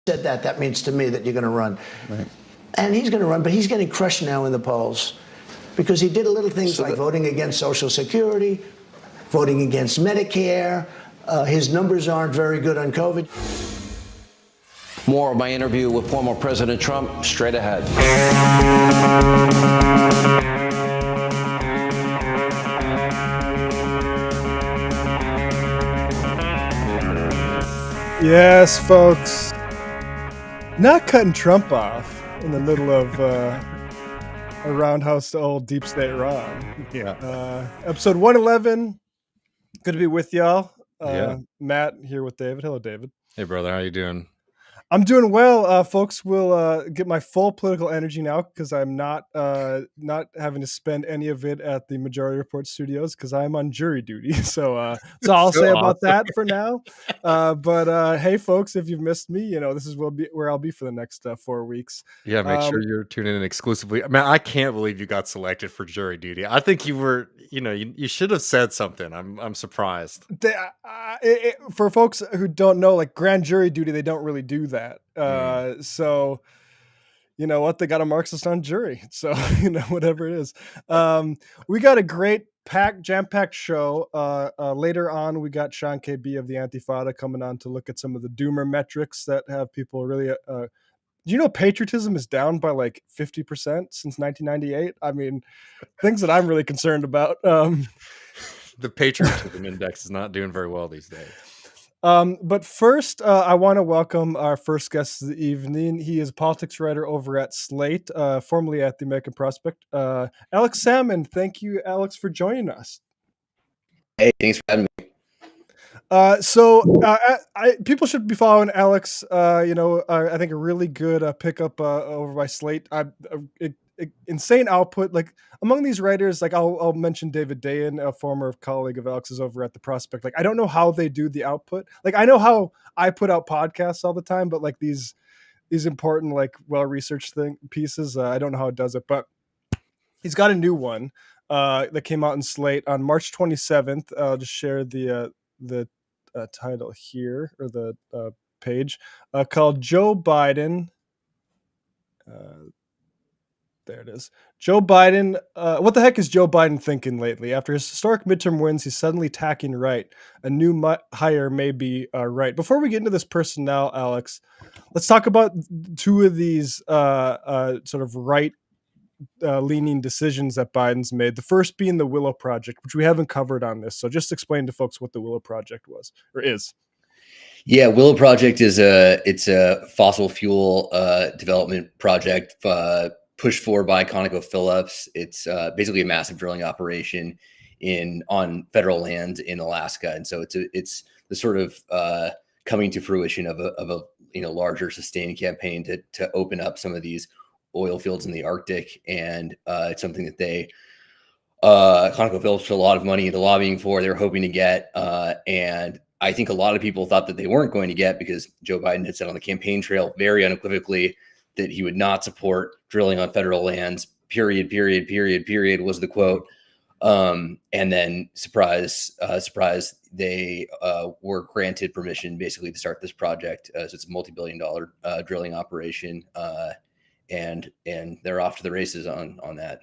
said that means to me that you're going to run. Right. And he's going to run, but he's getting crushed now in the polls because he did a little things like voting against Social Security, voting against Medicare. His numbers aren't very good on COVID. More of my interview with former President Trump straight ahead. Yes, folks. Not cutting Trump off in the middle of a roundhouse to old deep state Ron. Yeah. Episode 111. Good to be with y'all. Yeah. Matt here with David. Hello, David. Hey, brother. How you doing? I'm doing well, folks. We'll get my full political energy now because I'm not having to spend any of it at the Majority Report studios because I'm on jury duty. So that's all I'll say about that for now. But hey, folks, if you've missed me, this is where I'll be for the next 4 weeks. Yeah, make sure you're tuning in exclusively. I mean, I can't believe you got selected for jury duty. I think you were, you should have said something. I'm surprised. For folks who don't know, like grand jury duty, they don't really do that. So you know what, they got a Marxist on jury, so whatever it is. We got a great jam-packed show. Later on we got Sean KB of the Antifada coming on to look at some of the doomer metrics that have people really do you know patriotism is down by like 50% since 1998? I mean, things that I'm really concerned about. The patriotism index is not doing very well these days. But first, I want to welcome our first guest of the evening. He is a politics writer over at Slate, formerly at the American Prospect. Alex Sammon. Thank you, Alex, for joining us. Hey, thanks for having me. People should be following Alex. I think a really good pickup over by Slate. Insane output. Like among these writers, like I'll mention David Dayen, a former colleague of Alex's over at the Prospect. Like I don't know how they do the output. Like I know how I put out podcasts all the time, but like these important, like well-researched pieces, I don't know how it does it. But he's got a new one that came out in Slate on March 27th. I'll just share the title here, or the page, called Joe Biden. There it is. Joe Biden. What the heck is Joe Biden thinking lately? After his historic midterm wins, he's suddenly tacking right. A new hire may be right. Before we get into this personnel, Alex, let's talk about two of these sort of right-leaning decisions that Biden's made. The first being the Willow Project, which we haven't covered on this. So just explain to folks what the Willow Project was or is. Yeah, Willow Project is a fossil fuel development project pushed forward by ConocoPhillips. It's basically a massive drilling operation on federal land in Alaska, and so it's the sort of coming to fruition of a larger sustained campaign to open up some of these oil fields in the Arctic, and it's something that they ConocoPhillips put a lot of money into lobbying for. They're hoping to get, and I think a lot of people thought that they weren't going to get because Joe Biden had said on the campaign trail very unequivocally that he would not support drilling on federal lands, period, was the quote. And then surprise, they were granted permission basically to start this project. So it's a multi-billion-dollar drilling operation, and they're off to the races on that.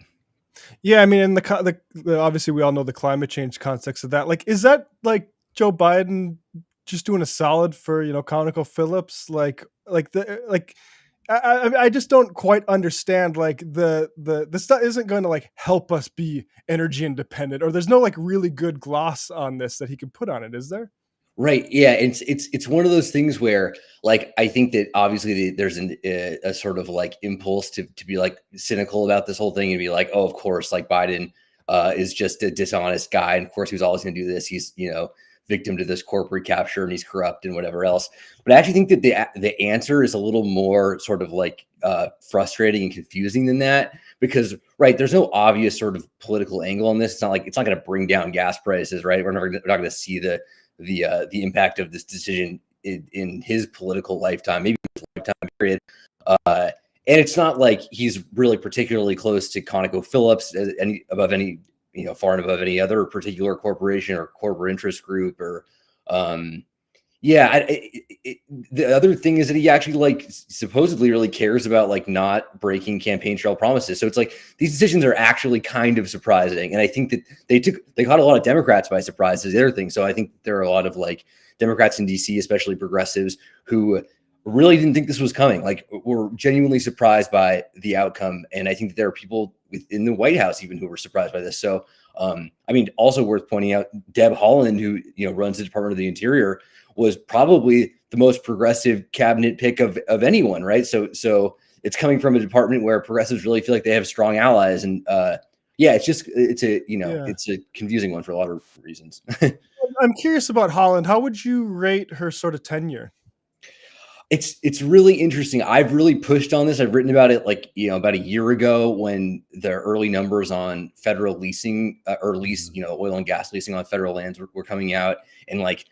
Yeah, I mean, in the obviously we all know the climate change context of that. Like, is that like Joe Biden just doing a solid for ConocoPhillips? I just don't quite understand. Like the stuff isn't going to like help us be energy independent, or there's no like really good gloss on this that he can put on it, is there? Right. Yeah. It's one of those things where like I think that obviously there's a sort of like impulse to be like cynical about this whole thing and be like, oh, of course, like Biden is just a dishonest guy, and of course he was always going to do this. He's victim to this corporate capture and he's corrupt and whatever else. But I actually think that the answer is a little more sort of like frustrating and confusing than that, because right, there's no obvious sort of political angle on this. It's not going to bring down gas prices, right? We're not going to see the impact of this decision in his political lifetime, maybe his lifetime period. And it's not like he's really particularly close to ConocoPhillips above any far and above any other particular corporation or corporate interest group, or Yeah, the other thing is that he actually like supposedly really cares about like not breaking campaign trail promises. So it's like these decisions are actually kind of surprising, and I think that they caught a lot of Democrats by surprise. Is the other thing. So I think there are a lot of like Democrats in DC, especially progressives, who really didn't think this was coming. Like, were genuinely surprised by the outcome, and I think that there are people within the White House even who were surprised by this. So, I mean, also worth pointing out, Deb Holland, who runs the Department of the Interior, was probably the most progressive cabinet pick of anyone, right? So it's coming from a department where progressives really feel like they have strong allies, and yeah, it's a confusing one for a lot of reasons. I'm curious about Holland. How would you rate her sort of tenure? It's really interesting. I've really pushed on this. I've written about it like, about a year ago when the early numbers on federal leasing or lease, oil and gas leasing on federal lands were coming out, and like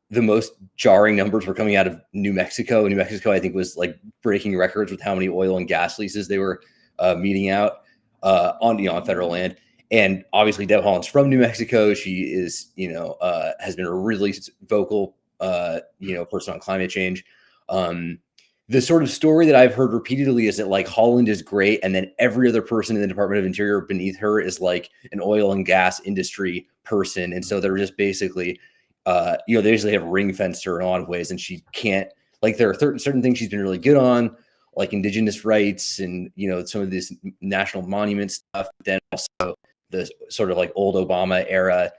the most jarring numbers were coming out of New Mexico. New Mexico, I think, was like breaking records with how many oil and gas leases they were meeting out on federal land. And obviously, Deb Holland's from New Mexico. She is, has been a really vocal, person on climate change. The sort of story that I've heard repeatedly is that like Holland is great, and then every other person in the Department of Interior beneath her is like an oil and gas industry person, and so they're just basically, they usually have ring fenced her in a lot of ways, and she can't, like, there are certain things she's been really good on, like indigenous rights and some of this national monument stuff. But then also the sort of like old Obama era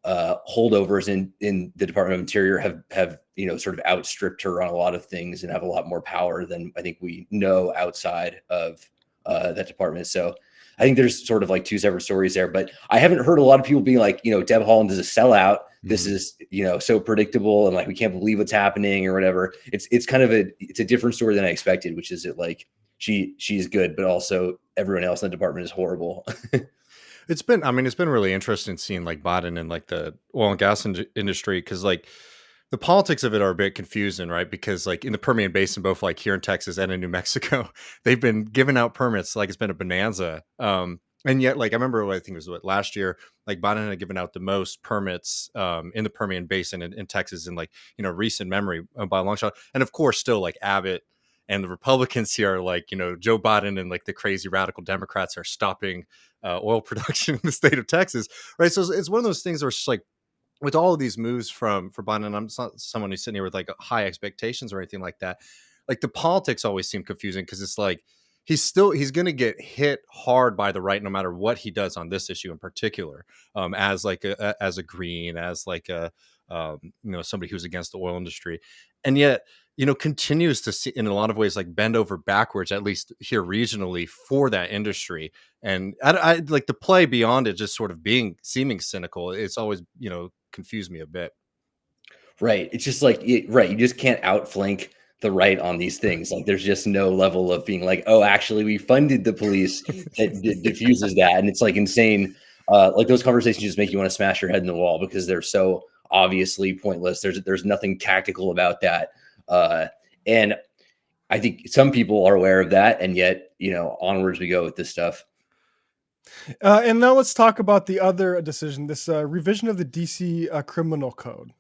holdovers in the Department of Interior have sort of outstripped her on a lot of things and have a lot more power than I think we know outside of that department. So I think there's sort of like two separate stories there, but I haven't heard a lot of people being like, Deb Holland is a sellout. This is, so predictable, and like, we can't believe what's happening or whatever. It's kind of it's a different story than I expected, which is that like she's good, but also everyone else in the department is horrible. It's been really interesting seeing like Biden and like the oil and gas industry, because like the politics of it are a bit confusing, right? Because like in the Permian Basin, both like here in Texas and in New Mexico, they've been giving out permits like it's been a bonanza. And yet, like, I remember, I think it was last year, like Biden had given out the most permits in the Permian Basin in Texas in like, recent memory by a long shot. And of course, still like Abbott and the Republicans here are like, Joe Biden and like the crazy radical Democrats are stopping oil production in the state of Texas, right? So it's one of those things where it's like, with all of these moves for Biden, and I'm not someone who's sitting here with like high expectations or anything like that, like the politics always seem confusing, because it's like he's going to get hit hard by the right no matter what he does on this issue in particular, as like as a green, as like a somebody who's against the oil industry, and yet continues to see in a lot of ways like bend over backwards, at least here regionally, for that industry. And I like the play beyond it just sort of seeming cynical. It's always confused me a bit. Right. It's just like, right. You just can't outflank the right on these things. Like, there's just no level of being like, oh, actually, we funded the police that diffuses that. And it's like insane. Like, those conversations just make you want to smash your head in the wall because they're so obviously pointless. There's nothing tactical about that. And I think some people are aware of that. And yet, onwards we go with this stuff. And now let's talk about the other decision, this revision of the DC criminal code.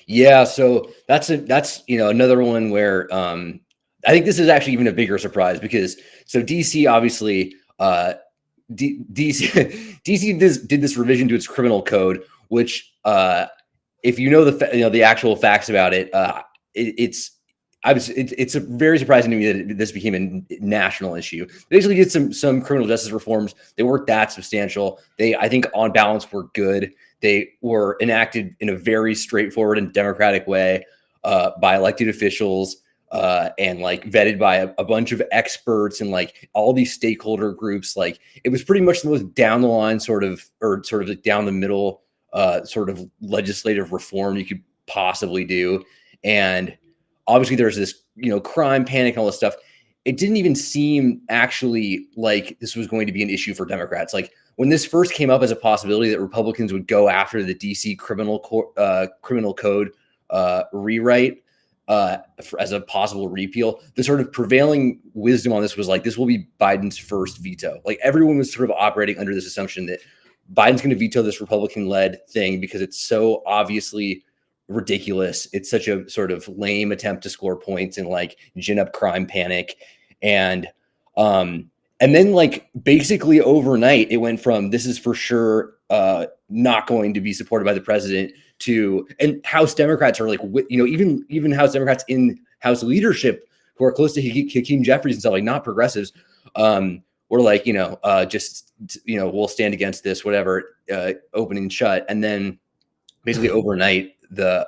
Yeah, so that's another one where I think this is actually even a bigger surprise, because so DC obviously DC did this revision to its criminal code, which if the actual facts about it, it's very surprising to me that this became a national issue. They basically did some criminal justice reforms. They weren't that substantial. They, I think, on balance, were good. They were enacted in a very straightforward and democratic way by elected officials and like vetted by a bunch of experts and like all these stakeholder groups. Like, it was pretty much the most down the line sort of like down the middle sort of legislative reform you could possibly do. And obviously there's this, crime panic and all this stuff. It didn't even seem actually like this was going to be an issue for Democrats. Like, when this first came up as a possibility that Republicans would go after the DC criminal code rewrite as a possible repeal, the sort of prevailing wisdom on this was like, this will be Biden's first veto. Like, everyone was sort of operating under this assumption that Biden's going to veto this Republican-led thing because it's so obviously ridiculous. It's such a sort of lame attempt to score points and like gin up crime panic. And then like basically overnight, it went from this is for sure not going to be supported by the president to, and House Democrats are like, even House Democrats in House leadership who are close to Hakeem Jeffries and stuff, like not progressives, were like, we'll stand against this, whatever, open and shut. And then basically overnight, the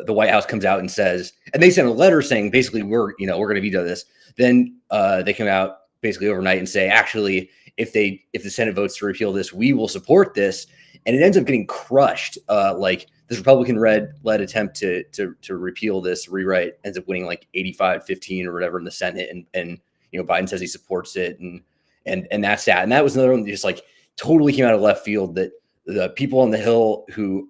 White House comes out and says, and they sent a letter saying basically we're going to veto this. Then they come out basically overnight and say, actually, if the Senate votes to repeal this, we will support this. And it ends up getting crushed. Like this Republican-led attempt to repeal this rewrite ends up winning like 85-15 or whatever in the Senate. And Biden says he supports it. And that's that. And that was another one that just like totally came out of left field, that the people on the Hill who,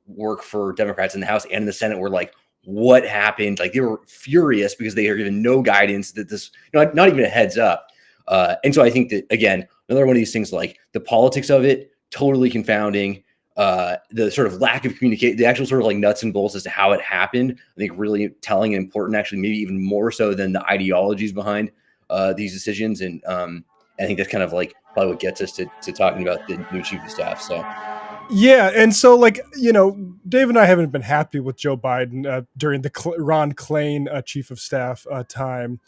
work for Democrats in the House and in the Senate were like, what happened? Like they were furious because they are given no guidance that this, not even a heads up. And so I think that, again, another one of these things, like the politics of it, totally confounding, the sort of lack of communication, the actual sort of like nuts and bolts as to how it happened, I think really telling and important, actually, maybe even more so than the ideologies behind these decisions. And I think that's kind of like probably what gets us to talking about the new chief of staff. So. Yeah, and so like Dave and I haven't been happy with Joe Biden during the Ron Klain chief of staff time.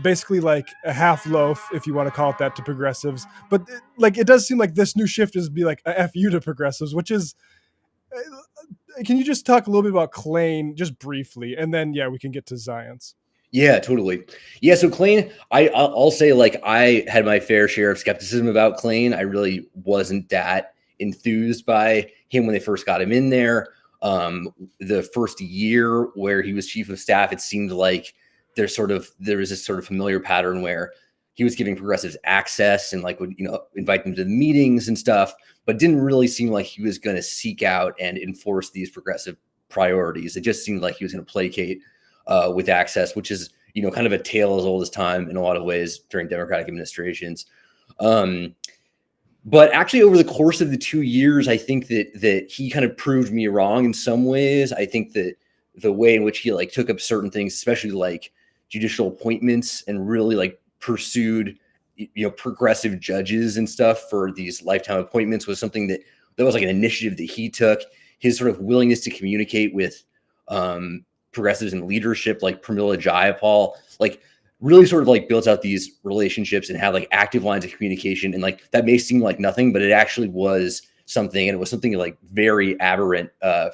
Basically like a half loaf, if you want to call it that, to progressives. But like it does seem like this new shift is be like a fu to progressives, which is. Can you just talk a little bit about Klain just briefly, and then we can get to Zions. Yeah, totally. Yeah, so Klain, I'll say like I had my fair share of skepticism about Klain. I really wasn't that enthused by him when they first got him in there. The first year where he was chief of staff, it seemed like there was this sort of familiar pattern where he was giving progressives access and like would invite them to the meetings and stuff, but didn't really seem like he was going to seek out and enforce these progressive priorities. It just seemed like he was going to placate with access, which is kind of a tale as old as time in a lot of ways during Democratic administrations. But actually, over the course of the 2 years, I think that he kind of proved me wrong in some ways. I think that the way in which he like took up certain things, especially like judicial appointments, and really like pursued progressive judges and stuff for these lifetime appointments, was something that was like an initiative that he took. His sort of willingness to communicate with progressives in leadership, like Pramila Jayapal, like really sort of like built out these relationships and had like active lines of communication. And like that may seem like nothing, but it actually was something. And it was something like very aberrant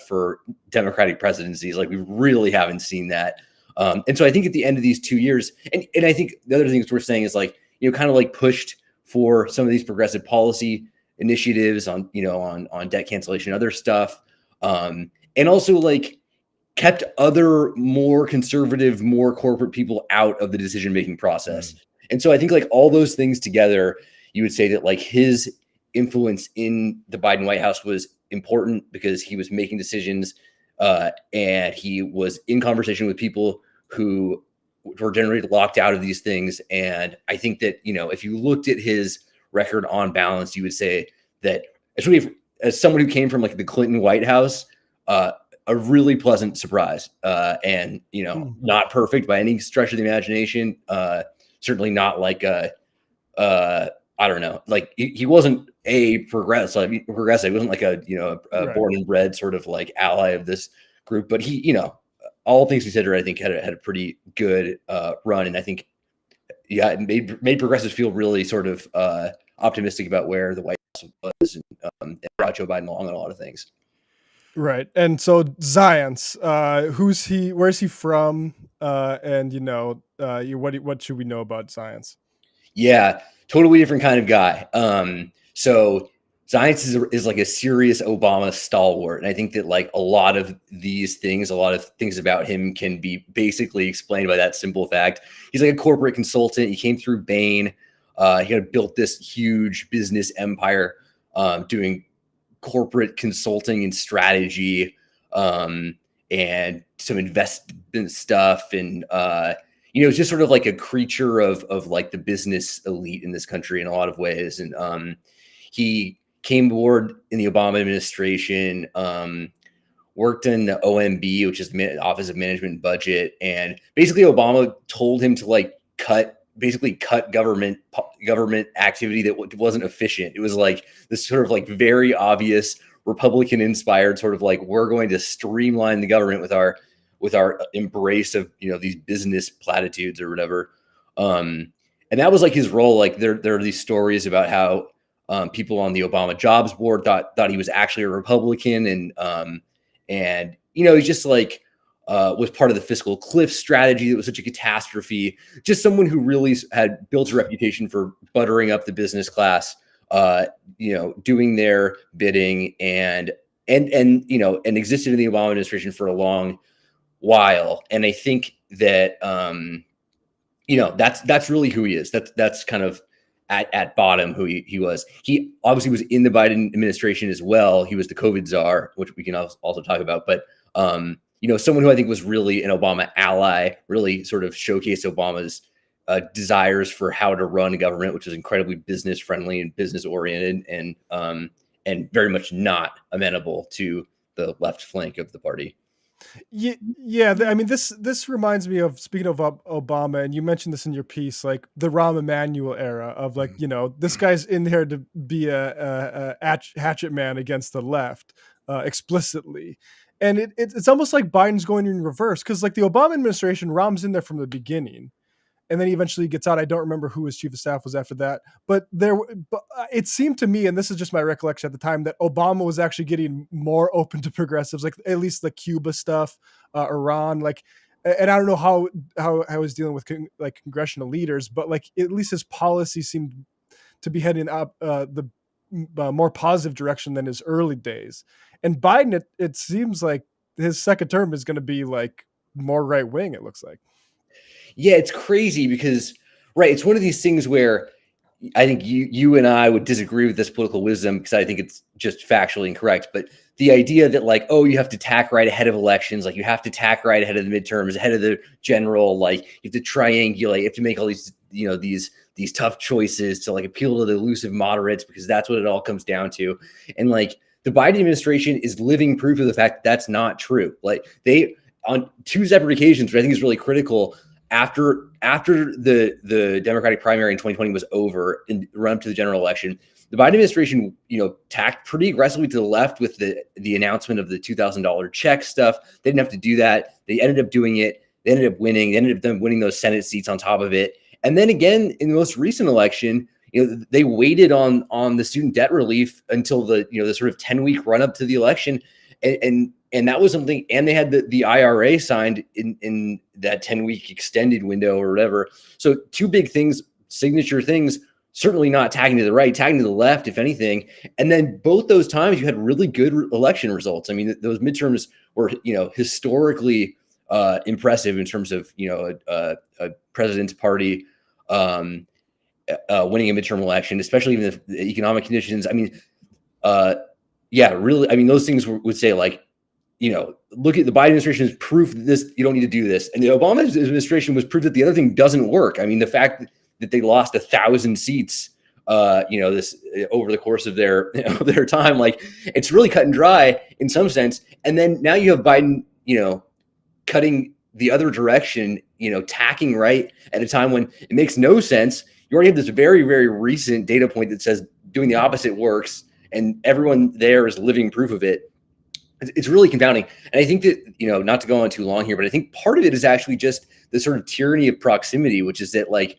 for Democratic presidencies. Like we really haven't seen that. And so I think at the end of these 2 years, and I think the other things we're saying is like, kind of like pushed for some of these progressive policy initiatives on debt cancellation, other stuff. And also like kept other more conservative, more corporate people out of the decision-making process. And so I think like all those things together, you would say that like his influence in the Biden White House was important because he was making decisions and he was in conversation with people who were generally locked out of these things. And I think that, if you looked at his record on balance, you would say that as someone who came from like the Clinton White House, a really pleasant surprise, and not perfect by any stretch of the imagination. Certainly not like I don't know, like he wasn't a progressive. He wasn't like a Right. born and bred sort of like ally of this group. But he, all things considered, I think had a pretty good run, and I think it made progressives feel really sort of optimistic about where the White House was, and brought Joe Biden along on a lot of things. Right. And so Zions, who's he? Where's he from? And what should we know about Zions? Yeah, totally different kind of guy. So Zions is like a serious Obama stalwart, and I think that like a lot of things about him can be basically explained by that simple fact. He's like a corporate consultant. He came through Bain. He kind of built this huge business empire, doing corporate consulting and strategy, and some investment stuff. And, it's just sort of like a creature of like the business elite in this country in a lot of ways. And he came aboard in the Obama administration worked in the OMB, which is the Office of Management and Budget, and basically Obama told him to like cut government activity that wasn't efficient. It was like this sort of like very obvious Republican inspired sort of like, we're going to streamline the government with our embrace of, you know, these business platitudes or whatever. And that was like his role. Like there are these stories about how people on the Obama jobs board thought he was actually a Republican, and you know, he's just like was part of the fiscal cliff strategy that was such a catastrophe. Just someone who really had built a reputation for buttering up the business class, you know, doing their bidding, and you know, and existed in the Obama administration for a long while. And I think that you know, that's really who he is. That's kind of at bottom who he was. He obviously was in the Biden administration as well. He was the COVID czar, which we can also talk about. But you know, someone who I think was really an Obama ally, really sort of showcased Obama's desires for how to run a government, which is incredibly business friendly and business oriented, and very much not amenable to the left flank of the party. Yeah. I mean, this reminds me of, speaking of Obama, and you mentioned this in your piece, like the Rahm Emanuel era of like, you know, this guy's in here to be a hatchet man against the left explicitly. And it's almost like Biden's going in reverse, because like the Obama administration, Rahm's in there from the beginning, and then he eventually gets out. I don't remember who his chief of staff was after that, but it seemed to me, and this is just my recollection at the time, that Obama was actually getting more open to progressives, like at least the Cuba stuff, Iran, like, and I don't know how I was dealing with like congressional leaders, but like at least his policy seemed to be heading up the more positive direction than his early days. And Biden, it seems like his second term is going to be like more right wing, it looks like. Yeah, it's crazy because, right, it's one of these things where I think you and I would disagree with this political wisdom because I think it's just factually incorrect. But the idea that like, oh, you have to tack right ahead of elections, like you have to tack right ahead of the midterms, ahead of the general, like you have to triangulate, you have to make all these, you know, these tough choices to like appeal to the elusive moderates, because that's what it all comes down to. And like the Biden administration is living proof of the fact that that's not true. Like they, on two separate occasions, which I think is really critical, after the Democratic primary in 2020 was over and run up to the general election, the Biden administration, you know, tacked pretty aggressively to the left with the announcement of the $2,000 check stuff. They didn't have to do that. They ended up doing it. They ended up winning. They ended up winning those Senate seats on top of it. And then again, in the most recent election, you know, they waited on the student debt relief until the, you know, the sort of 10-week run up to the election. And that was something, and they had the IRA signed in that 10-week extended window or whatever. So two big things, signature things, certainly not tagging to the right, tagging to the left, if anything. And then both those times you had really good election results. I mean, those midterms were, you know, historically impressive in terms of, you know, a president's party winning a midterm election, especially even if the economic conditions. I mean, yeah, really. I mean, those things would say like, you know, look at the Biden administration is proof that this, you don't need to do this. And the Obama administration was proof that the other thing doesn't work. I mean, the fact that they lost 1,000 seats, you know, this over the course of their time, like it's really cut and dry in some sense. And then now you have Biden, you know, cutting the other direction, you know, tacking right at a time when it makes no sense. You already have this very, very recent data point that says doing the opposite works, and everyone there is living proof of it. It's really confounding. And I think that, you know, not to go on too long here, but I think part of it is actually just the sort of tyranny of proximity, which is that like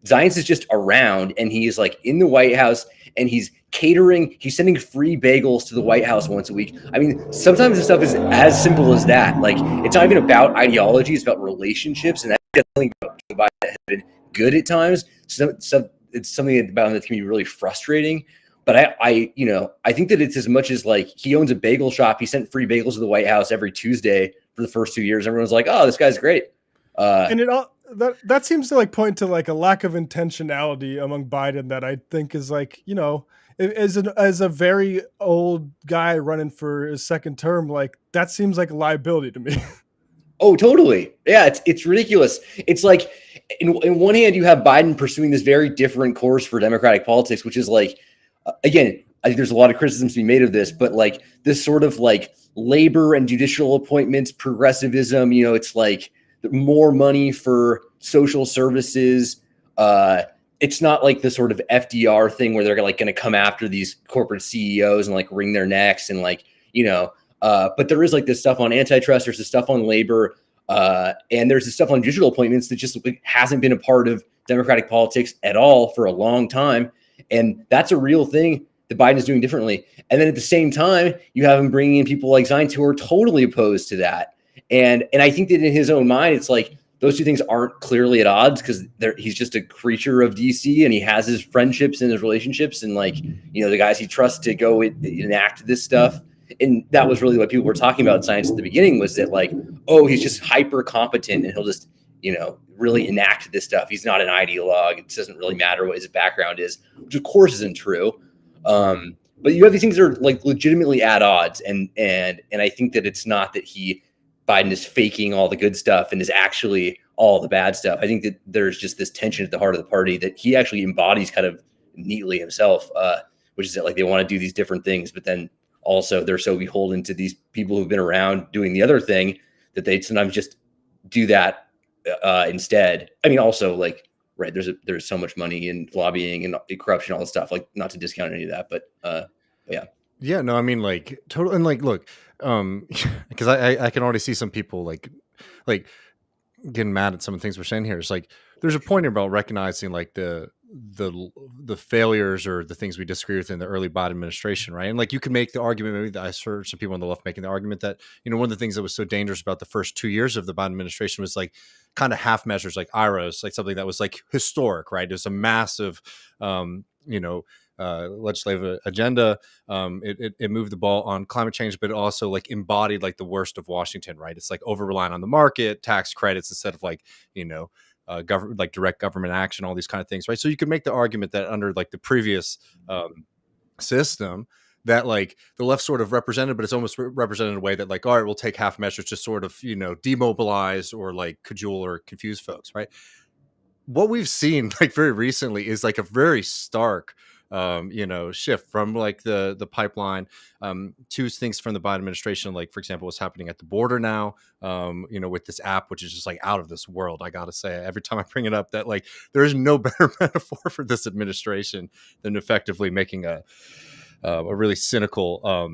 Zions is just around and he's like in the White House and he's catering, he's sending free bagels to the White House once a week. I mean, sometimes the stuff is as simple as that. Like it's not even about ideology, it's about relationships. And that's definitely about has been good at times. So it's something about him that can be really frustrating. But I, you know, I think that it's as much as like he owns a bagel shop. He sent free bagels to the White House every Tuesday for the first 2 years. Everyone's like, oh, this guy's great. And it all that seems to like point to like a lack of intentionality among Biden that I think is like, you know, as a very old guy running for his second term, like that seems like a liability to me. Oh, totally. Yeah, it's ridiculous. It's like in one hand, you have Biden pursuing this very different course for Democratic politics, which is like, again, I think there's a lot of criticisms to be made of this, but like this sort of like labor and judicial appointments, progressivism, you know, it's like more money for social services. It's not like the sort of FDR thing where they're like going to come after these corporate CEOs and like wring their necks and like, you know, but there is like this stuff on antitrust, there's this stuff on labor, and there's this stuff on digital appointments that just hasn't been a part of Democratic politics at all for a long time. And that's a real thing that Biden is doing differently. And then at the same time, you have him bringing in people like Zients who are totally opposed to that. And I think that in his own mind, it's like those two things aren't clearly at odds because he's just a creature of DC and he has his friendships and his relationships and like, you know, the guys he trusts to go enact this stuff. And that was really what people were talking about Zients at the beginning was that like, oh, he's just hyper competent and he'll just, you know, really enact this stuff. He's not an ideologue. It doesn't really matter what his background is, which of course isn't true. But you have these things that are like legitimately at odds. And I think that it's not that Biden is faking all the good stuff and is actually all the bad stuff. I think that there's just this tension at the heart of the party that he actually embodies kind of neatly himself, which is that like they want to do these different things, but then also they're so beholden to these people who've been around doing the other thing that they sometimes just do that instead. I mean, also like, right, there's so much money in lobbying and corruption, all this stuff, like not to discount any of that, but yeah. Yeah, no, I mean, like, total, and like, look, because I can already see some people like getting mad at some of the things we're saying here. It's like there's a point about recognizing like the failures or the things we disagree with in the early Biden administration, right? And like you can make the argument, maybe that I heard some people on the left making the argument that, you know, one of the things that was so dangerous about the first 2 years of the Biden administration was like kind of half measures, like IRAs, like something that was like historic, right? It was a massive, legislative agenda. It moved the ball on climate change, but it also like embodied like the worst of Washington, right? It's like over reliant on the market, tax credits instead of like, you know, government, like direct government action, all these kind of things, right? So you could make the argument that under like the previous system that like the left sort of represented, but it's almost represented in a way that like, all right, we'll take half measures to sort of, you know, demobilize or like cajole or confuse folks, right? What we've seen like very recently is like a very stark shift from like the pipeline to things from the Biden administration, like for example what's happening at the border now, with this app, which is just like out of this world. I gotta say, every time I bring it up, that like there is no better metaphor for this administration than effectively making a really cynical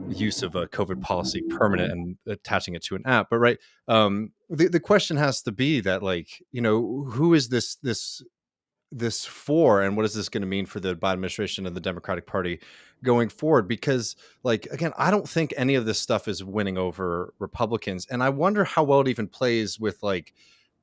use of a COVID policy permanent and attaching it to an app. But right, the question has to be that like, you know, who is this for, and what is this going to mean for the Biden administration and the Democratic Party going forward? Because like, again, I don't think any of this stuff is winning over Republicans. And I wonder how well it even plays with like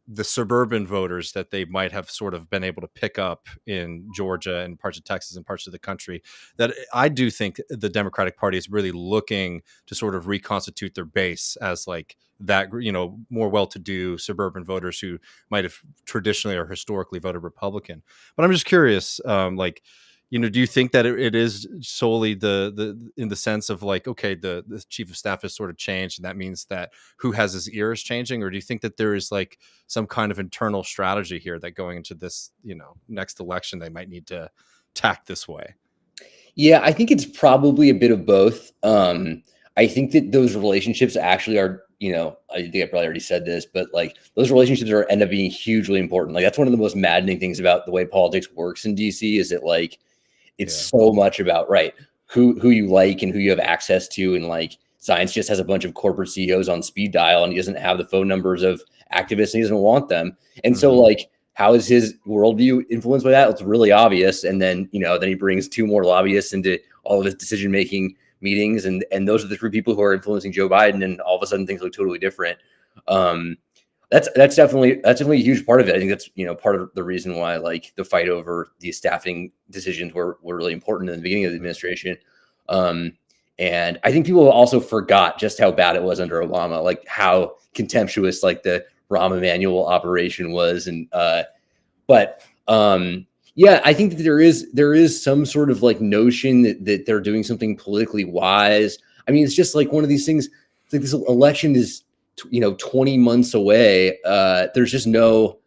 the suburban voters that they might have sort of been able to pick up in Georgia and parts of Texas and parts of the country. That I do think the Democratic Party is really looking to sort of reconstitute their base as like that, you know, more well-to-do suburban voters who might have traditionally or historically voted Republican. But I'm just curious, do you think that it is solely the in the sense of like, okay, the chief of staff has sort of changed and that means that who has his ear is changing? Or do you think that there is like some kind of internal strategy here that going into this, you know, next election, they might need to tack this way? Yeah, I think it's probably a bit of both. I think that those relationships actually are, you know, I think I probably already said this, but like those relationships end up being hugely important. Like that's one of the most maddening things about the way politics works in DC is that like, it's so much about, right, who you like and who you have access to. And like Zients just has a bunch of corporate CEOs on speed dial and he doesn't have the phone numbers of activists and he doesn't want them. And so like, how is his worldview influenced by that? It's really obvious. And then, you know, then he brings two more lobbyists into all of his decision-making meetings. And those are the three people who are influencing Joe Biden. And all of a sudden things look totally different. That's definitely a huge part of it. I think that's, you know, part of the reason why like the fight over these staffing decisions were really important in the beginning of the administration. And I think people also forgot just how bad it was under Obama, like how contemptuous like the Rahm Emanuel operation was. And I think that there is some sort of like notion that they're doing something politically wise. I mean, it's just like one of these things. It's like this election is, 20 months away. There's just no,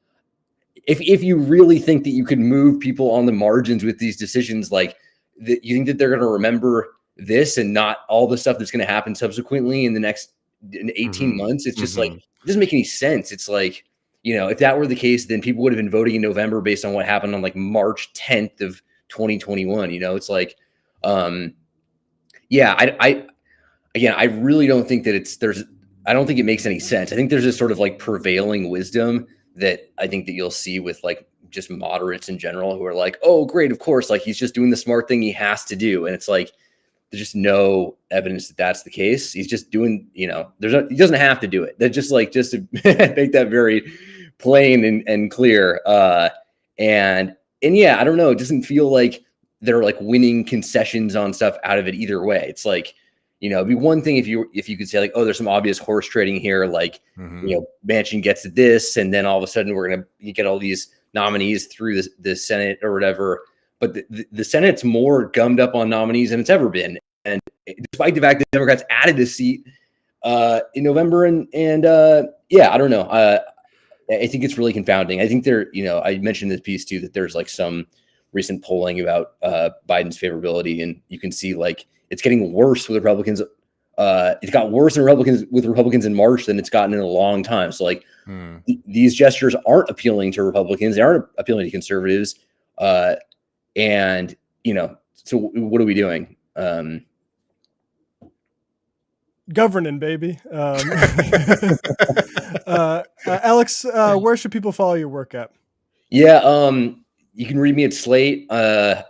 if you really think that you could move people on the margins with these decisions, like you think that they're going to remember this and not all the stuff that's going to happen subsequently in the next 18 months? It's just like, it doesn't make any sense. It's like, if that were the case, then people would have been voting in November based on what happened on like March 10th of 2021. It's like, I really don't think that I don't think it makes any sense. I think there's this sort of like prevailing wisdom that I think that you'll see with like just moderates in general who are like, oh, great, of course, like he's just doing the smart thing he has to do. And it's like, there's just no evidence that that's the case. He's just doing, he doesn't have to do it. That just to make that very plain and clear. And yeah, I don't know. It doesn't feel like they're like winning concessions on stuff out of it either way. It's like, it'd be one thing if you could say like, oh, there's some obvious horse trading here. Like, Manchin gets this, and then all of a sudden we're going to get all these nominees through the Senate or whatever. But the Senate's more gummed up on nominees than it's ever been. And despite the fact that Democrats added a seat in November and I don't know. I think it's really confounding. I think I mentioned this piece too, that there's like some recent polling about Biden's favorability, and you can see like it's getting worse with Republicans. It got worse with Republicans in March than it's gotten in a long time. So like these gestures aren't appealing to Republicans. They aren't appealing to conservatives. And so what are we doing? Governing, baby. Alex, where should people follow your work at? Yeah, you can read me at Slate. I'm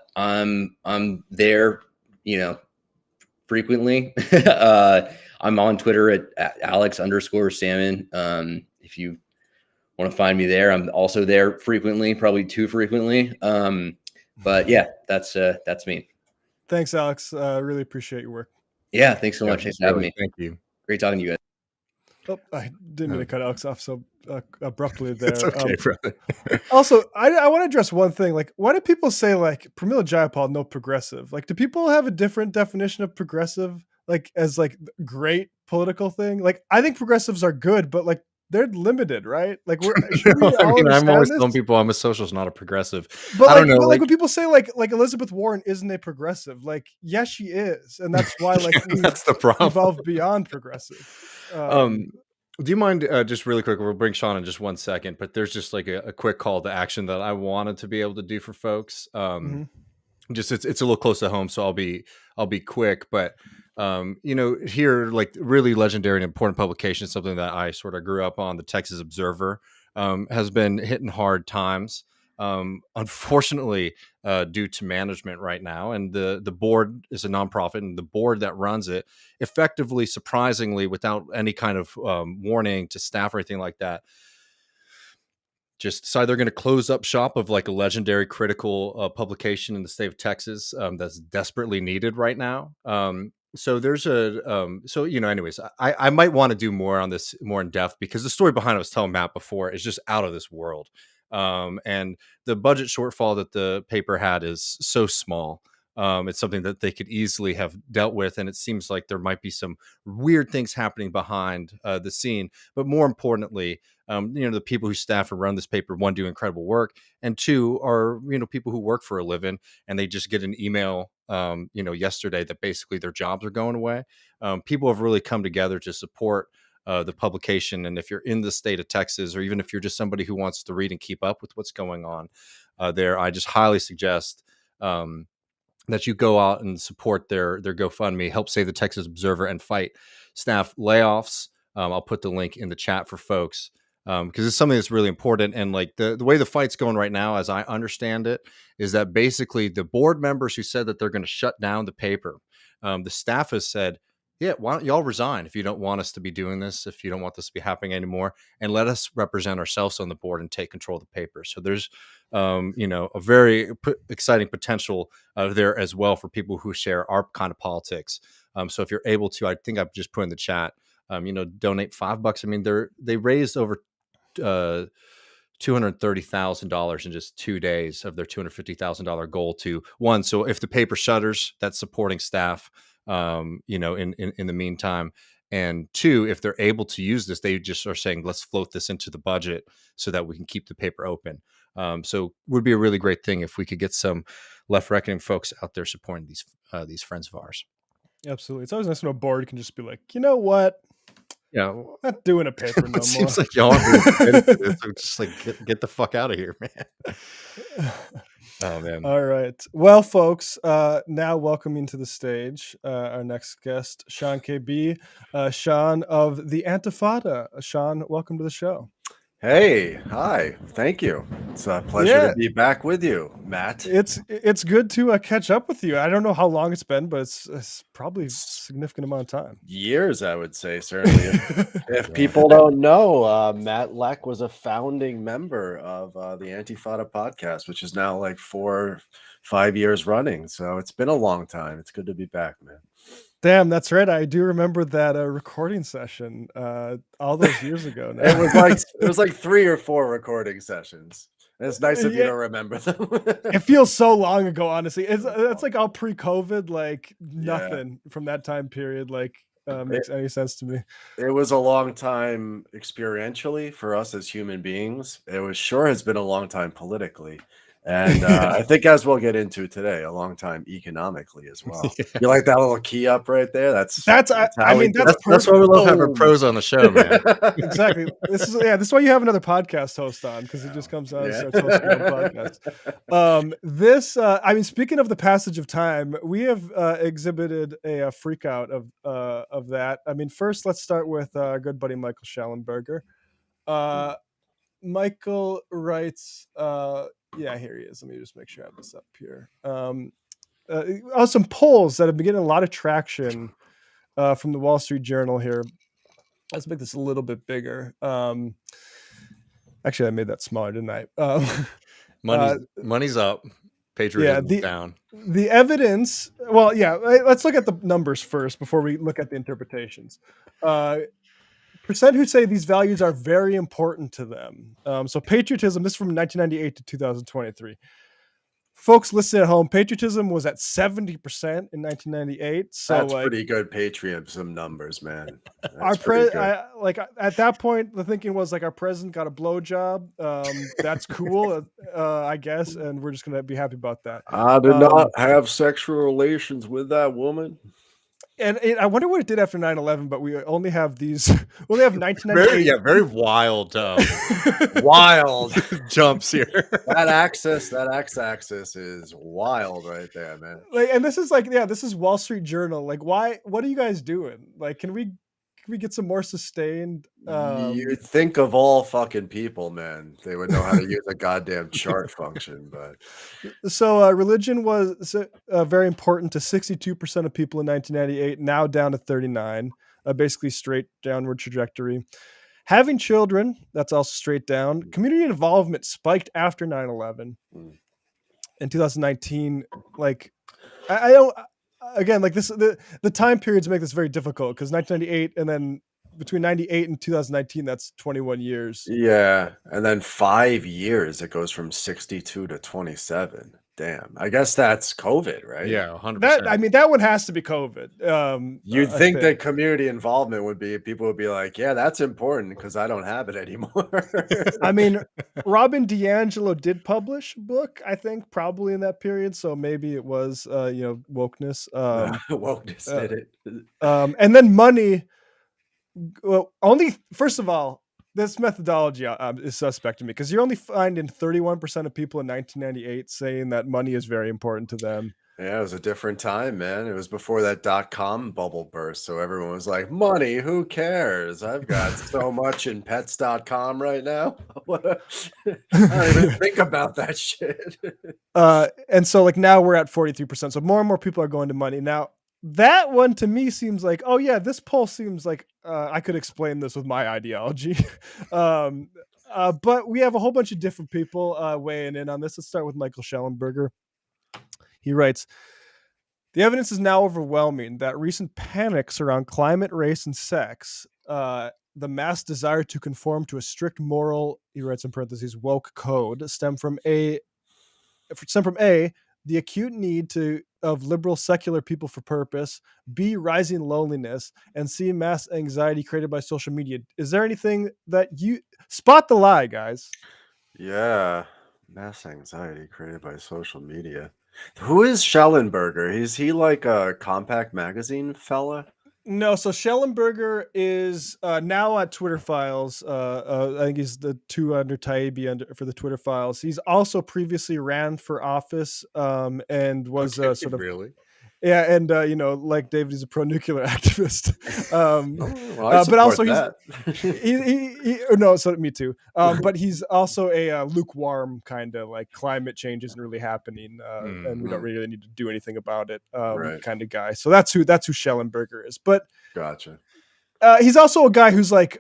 there, frequently. I'm on Twitter at Alex_Sammon. If you want to find me there, I'm also there frequently, probably too frequently. But yeah, that's me. Thanks, Alex. Really appreciate your work. Yeah, thanks so much. Thanks for having me. Thank you. Great talking to you guys. Oh, I didn't mean to cut Alex off so abruptly there. It's okay, brother. Also, I want to address one thing. Like, why do people say like Pramila Jayapal, no progressive? Like, do people have a different definition of progressive, like as like great political thing? Like, I think progressives are good, but like they're limited, right? Like, I'm always telling people I'm a socialist, not a progressive. But I don't know. Like when people say like Elizabeth Warren isn't a progressive, like yes, she is, and that's why like that's the problem. Evolved beyond progressive. Do you mind just really quick? We'll bring Sean in just 1 second, but there's just like a quick call to action that I wanted to be able to do for folks. Just it's a little close to home, so I'll be quick. But here, like really legendary and important publication, something that I sort of grew up on, the Texas Observer, has been hitting hard times. Unfortunately, due to management right now, and the board is a nonprofit, and the board that runs it effectively, surprisingly, without any kind of warning to staff or anything like that, just decide they're going to close up shop of like a legendary critical publication in the state of Texas that's desperately needed right now. So there's anyways, I might want to do more on this more in depth, because the story behind it, I was telling Matt before, is just out of this world. And the budget shortfall that the paper had is so small. It's something that they could easily have dealt with. And it seems like there might be some weird things happening behind the scene. But more importantly, the people who staff and run this paper, one, do incredible work, and two, are, people who work for a living, and they just get an email, yesterday that basically their jobs are going away. People have really come together to support the publication. And if you're in the state of Texas, or even if you're just somebody who wants to read and keep up with what's going on there, I just highly suggest that you go out and support their GoFundMe, help save the Texas Observer, and fight staff layoffs. I'll put the link in the chat for folks, because it's something that's really important. And like the way the fight's going right now, as I understand it, is that basically the board members who said that they're going to shut down the paper, the staff has said, yeah, why don't y'all resign if you don't want us to be doing this, if you don't want this to be happening anymore, and let us represent ourselves on the board and take control of the paper. So there's, a very exciting potential there as well for people who share our kind of politics. So if you're able to, I think I've just put in the chat, donate $5. I mean, they raised over $230,000 in just 2 days of their $250,000 goal to one. So if the paper shutters, that's supporting staff, in the meantime. And two, if they're able to use this, they just are saying, let's float this into the budget so that we can keep the paper open. So would be a really great thing if we could get some left reckoning folks out there supporting these friends of ours. Absolutely. It's always nice when a board can just be like, you know what? Yeah, Not doing a paper no more. it seems like y'all are so just like get the fuck out of here, man. Oh man. All right. Well, folks, now welcoming to the stage our next guest, Sean KB, Sean of the Antifada. Sean, welcome to the show. Hey, hi. Thank you. It's a pleasure to be back with you, Matt. It's good to catch up with you. I don't know how long it's been, but it's probably a significant amount of time. Years, I would say, certainly. If people don't know, Matt Leck was a founding member of the Antifada podcast, which is now like 4-5 years running. So it's been a long time. It's good to be back, man. Damn, that's right. I do remember that recording session all those years ago. Now. It was like 3 or 4 recording sessions. And it's nice if you don't remember them. It feels so long ago, honestly. It's like all pre-COVID, like nothing from that time period makes any sense to me. It was a long time experientially for us as human beings. It has been a long time politically. And I think, as we'll get into today, a long time economically as well. You like that little key up right there? That's why we love having pros on the show, man. Exactly. This is why you have another podcast host on, because he just comes on and starts hosting a podcast. Speaking of the passage of time, we have exhibited a freak out of that. First, let's start with our good buddy Michael Schellenberger. Michael writes, here he is. Let me just make sure I have this up here. Some polls that have been getting a lot of traction from the Wall Street Journal here. Let's make this a little bit bigger. Actually, I made that smaller, didn't I? Money's up. Patriotism down. The evidence. Well, let's look at the numbers first before we look at the interpretations. Percent who say these values are very important to them. So patriotism, this is from 1998 to 2023. Folks listening at home, patriotism was at 70% in 1998. So that's pretty good patriotism numbers, man. At that point, the thinking was like our president got a blowjob. That's cool, I guess, and we're just gonna be happy about that. I did not have sexual relations with that woman. And I wonder what it did after 9/11, but we only have these. We only have 1998. Very wild, wild jumps here. That x-axis is wild right there, man. And this is this is Wall Street Journal. Why? What are you guys doing? Can we get some more sustained? You think of all fucking people, man. They would know how to use a goddamn chart function, but so religion was very important to 62% of people in 1998. Now down to 39%. Basically straight downward trajectory. Having children, that's also straight down. Community involvement spiked after 9/11. In 2019, I don't. Again, the time periods make this very difficult because 1998 and then between 98 and 2019, that's 21 years. Yeah. And then 5 years, it goes from 62 to 27. Damn. I guess that's COVID, right? Yeah, 100%. That one has to be COVID. You'd think that community involvement people would be like, yeah, that's important because I don't have it anymore. Robin DiAngelo did publish a book, I think, probably in that period. So maybe it was, wokeness. Wokeness did it. And then money. Well, first of all, this methodology is suspect to me because you're only finding 31% of people in 1998 saying that money is very important to them. Yeah, it was a different time, man. It was before that .com bubble burst. So everyone was like, money, who cares? I've got so much in pets.com right now. I don't even think about that shit. And so now we're at 43%. So more and more people are going to money. Now, that one to me seems like, oh yeah, this poll seems like I could explain this with my ideology. But we have a whole bunch of different people weighing in on this. Let's start with Michael Schellenberger. He writes, the evidence is now overwhelming that recent panics around climate, race, and sex, the mass desire to conform to a strict moral, he writes in parentheses, woke code, stem from A, the acute need of liberal secular people for purpose, B, rising loneliness, and C, mass anxiety created by social media. Is there anything that you spot the lie, guys? Yeah, mass anxiety created by social media. Who is Schellenberger? Is he like a Compact Magazine fella? No, so Schellenberger is now at Twitter Files. I think he's the two under Taibbi for the Twitter Files. He's also previously ran for office and was Okay, sort of really. yeah, and like David, he's a pro-nuclear activist. Well, I But support also that. no, so me too. But he's also a lukewarm kind of like climate change isn't really happening, and we don't really need to do anything about it, Right. kind of guy. So that's who Schellenberger is. But Gotcha. he's also a guy who's like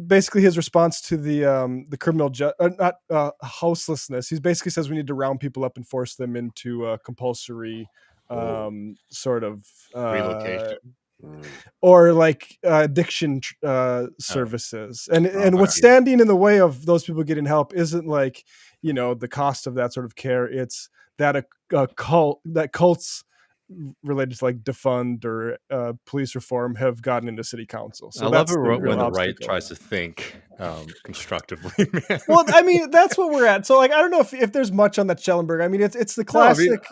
basically his response to the criminal not houselessness. He basically says we need to round people up and force them into compulsory sort of Relocation. or like addiction services. And what's standing in the way of those people getting help isn't like the cost of that sort of care. It's that cults related to like defund or police reform have gotten into city council. So I love that's it the when real the right obstacle. tries to think constructively, man. Well, I mean, that's what we're at. So like, I don't know if there's much on that Schellenberg. I mean, it's the classic.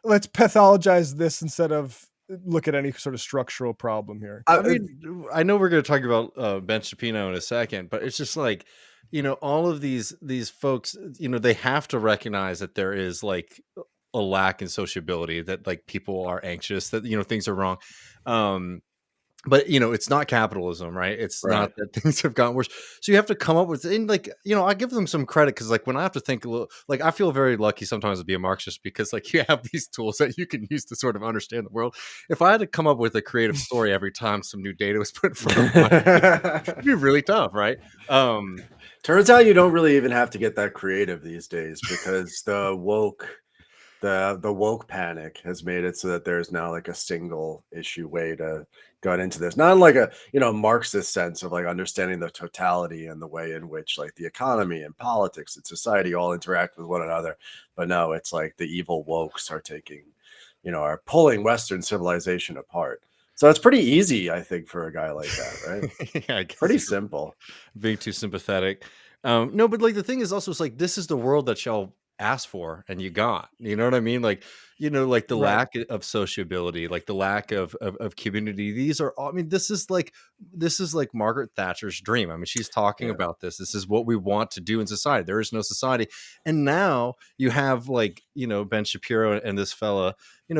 Let's pathologize this instead of look at any sort of structural problem here. I mean, I know we're going to talk about Ben Shapiro in a second, but it's just like, all of these folks, they have to recognize that there is like a lack in sociability, that like people are anxious, that, things are wrong. But it's not capitalism, right? It's not that things have gotten worse. So you have to come up with, and like, I give them some credit because like when I have to think a little, like I feel very lucky sometimes to be a Marxist because like you have these tools that you can use to sort of understand the world. If I had to come up with a creative story every time some new data was put in front of me, it'd be really tough, right? Turns out you don't really even have to get that creative these days because the woke panic has made it so that there's now like a single issue way to get into this, not in like a Marxist sense of like understanding the totality and the way in which like the economy and politics and society all interact with one another, but no, it's like the evil wokes are taking are pulling Western civilization apart. So it's pretty easy, I think, for a guy like that, right? Yeah, I guess Pretty simple. Being too sympathetic. No, but like the thing is also, it's like this is the world that y'all asked for and you got. You know what I mean? Like, like the lack of sociability, like the lack of community. These are all, I mean, this is like Margaret Thatcher's dream. I mean, she's talking about this. This is what we want to do in society. There is no society. And now you have like, Ben Shapiro and this fella,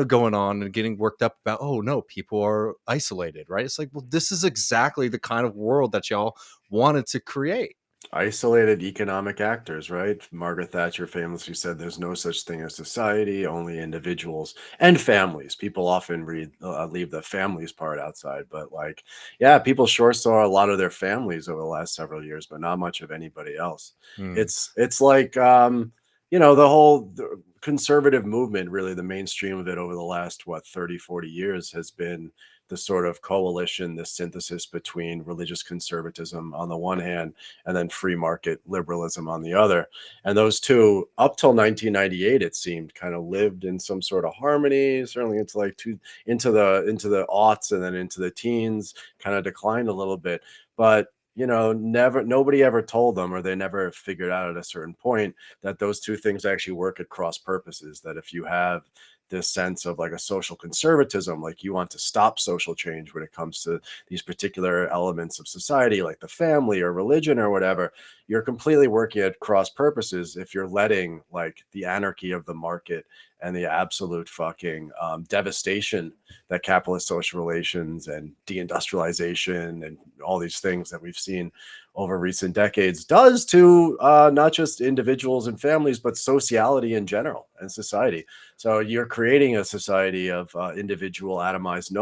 going on and getting worked up about, oh no, people are isolated, right? It's like, well, this is exactly the kind of world that y'all wanted to create. Isolated economic actors, right? Margaret Thatcher famously said there's no such thing as society, only individuals and families. People often leave the families part outside, but like, yeah, people sure saw a lot of their families over the last several years, but not much of anybody else. It's like, the whole conservative movement, really the mainstream of it over the last, 30, 40 years has been the sort of coalition, the synthesis between religious conservatism on the one hand, and then free market liberalism on the other. And those two, up till 1998, it seemed, kind of lived in some sort of harmony. Certainly into like into the aughts and then into the teens, kind of declined a little bit. But nobody ever told them, or they never figured out at a certain point, that those two things actually work at cross purposes. That if you have this sense of like a social conservatism, like you want to stop social change when it comes to these particular elements of society, like the family or religion or whatever, you're completely working at cross purposes if you're letting like the anarchy of the market and the absolute fucking devastation that capitalist social relations and deindustrialization and all these things that we've seen over recent decades does to not just individuals and families, but sociality in general and society. So you're creating a society of individual atomized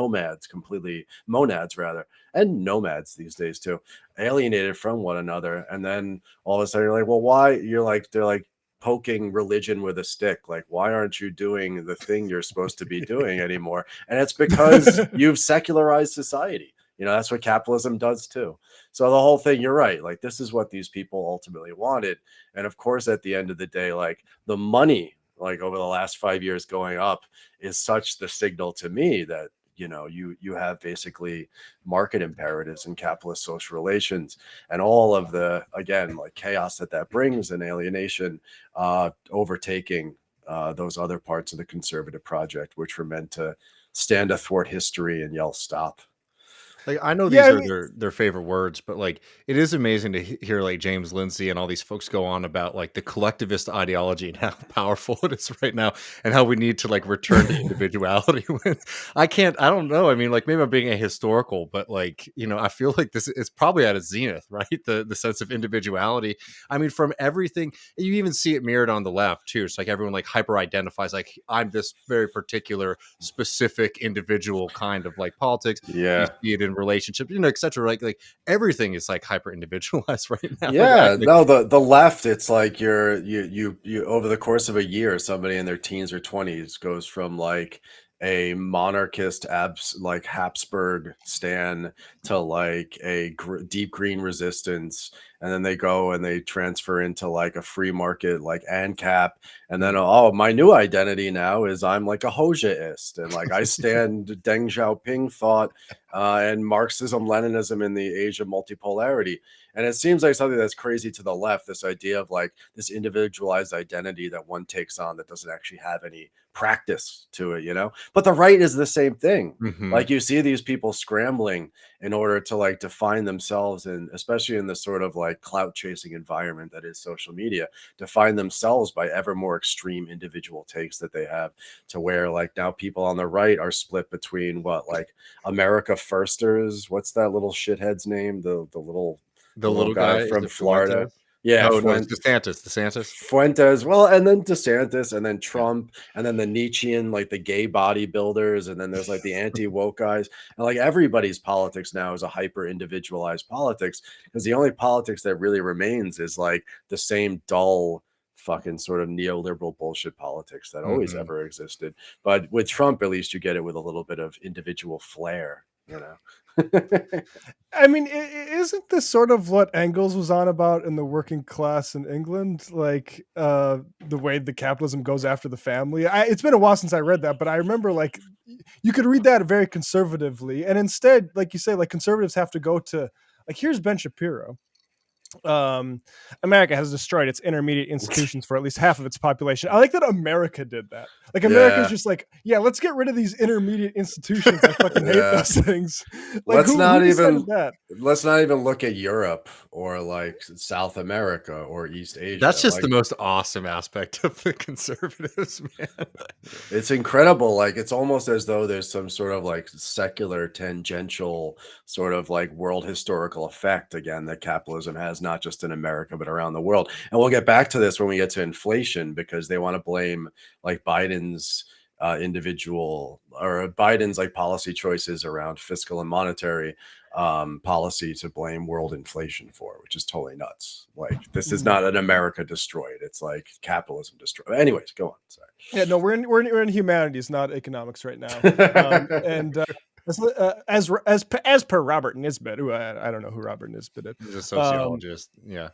monads rather, and nomads these days too, alienated from one another. And then all of a sudden you're like, well, why? They're like poking religion with a stick. Like, why aren't you doing the thing you're supposed to be doing anymore? And it's because you've secularized society. That's what capitalism does too. So the whole thing, you're right. Like, this is what these people ultimately wanted. And of course, at the end of the day, like the money like over the last 5 years going up is such the signal to me that, you know, you have basically market imperatives and capitalist social relations and all of the, again, like chaos that brings and alienation overtaking those other parts of the conservative project, which were meant to stand athwart history and yell stop. Like, I know Yeah, these I are mean, their favorite words, but like it is amazing to hear like James Lindsay and all these folks go on about like the collectivist ideology and how powerful it is right now, and how we need to like return to individuality. I don't know. I mean, like maybe I'm being ahistorical, but like, you know, I feel like this is probably at its zenith, right? The sense of individuality. I mean, from everything, you even see it mirrored on the left too. It's like everyone like hyper identifies, like I'm this very particular, specific individual kind of like politics. You Yeah. see it in relationships, you know, etc. Like everything is like hyper individualized right now. Yeah, no, the left, it's like you over the course of a year, somebody in their teens or 20s goes from like a monarchist like Habsburg stan to like a deep green resistance, and then they go and they transfer into like a free market like ANCAP, and then oh, my new identity now is I'm like a Hoxhaist, and like I stand Deng Xiaoping thought and Marxism Leninism in the age of multipolarity. And it seems like something that's crazy to the left, this idea of like this individualized identity that one takes on that doesn't actually have any practice to it, you know? But the right is the same thing. Mhm. Like you see these people scrambling in order to like define themselves, and especially in the sort of like clout chasing environment that is social media, define themselves by ever more extreme individual takes that they have, to where like now people on the right are split between what, like America Firsters, what's that little shithead's name? The little guy is from it Florida. Fuentes? Yeah, No, it's DeSantis. Fuentes. Well, and then DeSantis, and then Trump, and then the Nietzschean, like the gay bodybuilders, and then there's like the anti-woke guys. And like everybody's politics now is a hyper individualized politics, because the only politics that really remains is like the same dull fucking sort of neoliberal bullshit politics that always Mhm. ever existed. But with Trump, at least you get it with a little bit of individual flair, you know. I mean, isn't this sort of what Engels was on about in the working class in England? Like the way the capitalism goes after the family. It's been a while since I read that, but I remember like you could read that very conservatively, and instead, like you say, like conservatives have to go to like here's Ben Shapiro. America has destroyed its intermediate institutions for at least half of its population. I like that America did that. Like America's Yeah. just like, yeah, let's get rid of these intermediate institutions. I fucking hate Yeah. those things. Like Let's who not decided even that? let's not even look at Europe or like South America or East Asia. That's just Like, the most awesome aspect of the conservatives, man. it's incredible. Like it's almost as though there's some sort of like secular tangential sort of like world historical effect again that capitalism has, not just in America but around the world. And we'll get back to this when we get to inflation, because they want to blame like Biden's individual or Biden's like policy choices around fiscal and monetary policy to blame world inflation for, which is totally nuts. Like this is not an America destroyed. It's like capitalism destroyed. Anyways, go on. Sorry. Yeah, no, we're in humanities, not economics right now. And as per Robert Nisbet, who I don't know who Robert Nisbet is. He's a sociologist. Yeah.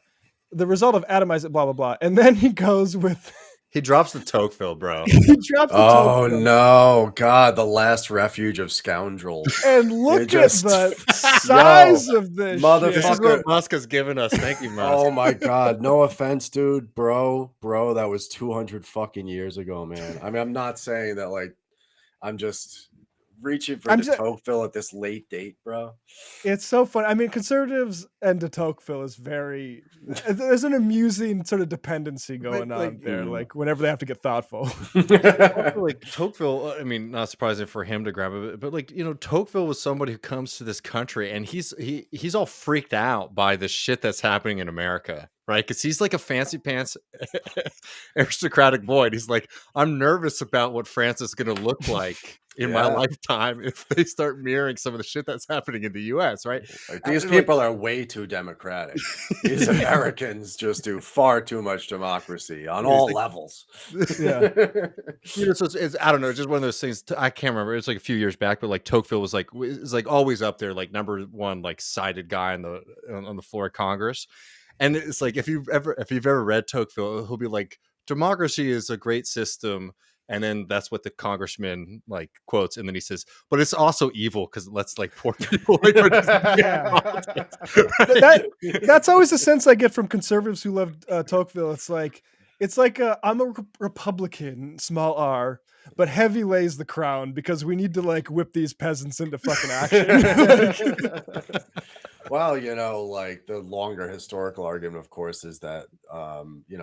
The result of atomizing, blah blah blah, and then he goes with He drops the Tocqueville, bro. he drops the Oh Tocqueville. no, God, the last refuge of scoundrels. And look just- at the size Yo, of this motherfucker. shit. This is what Musk has given us. Thank you, Musk. Oh my God, no offense, dude, bro, that was 200 fucking years ago, man. I mean, I'm not saying that, like, I'm just reaching for de Tocqueville at this late date, bro. It's so fun. I mean, conservatives and de Tocqueville is very. There's an amusing sort of dependency going on there. Like whenever they have to get thoughtful. Like Tocqueville, I mean, not surprising for him to grab it, but like, you know, Tocqueville was somebody who comes to this country and he's all freaked out by the shit that's happening in America, right? Because he's like a fancy pants aristocratic boy. And he's like, I'm nervous about what France is going to look like in my lifetime if they start mirroring some of the shit that's happening in the US, right? Like, these people are way too democratic. These Americans just do far too much democracy on all levels. Yeah. You know, so it's I don't know, it's just one of those things. I can't remember. It's like a few years back, but like Tocqueville was like always up there, like number one, like cited guy on the floor of Congress. And it's like if you've ever read Tocqueville, he'll be like democracy is a great system. And then that's what the congressman like quotes, and then he says, "But it's also evil because it lets like poor people like participate in Yeah. politics." That's always the sense I get from conservatives who love Tocqueville. It's like I'm a Republican, small r, but heavy lays the crown because we need to like whip these peasants into fucking action. Well, like the longer historical argument, of course, is that,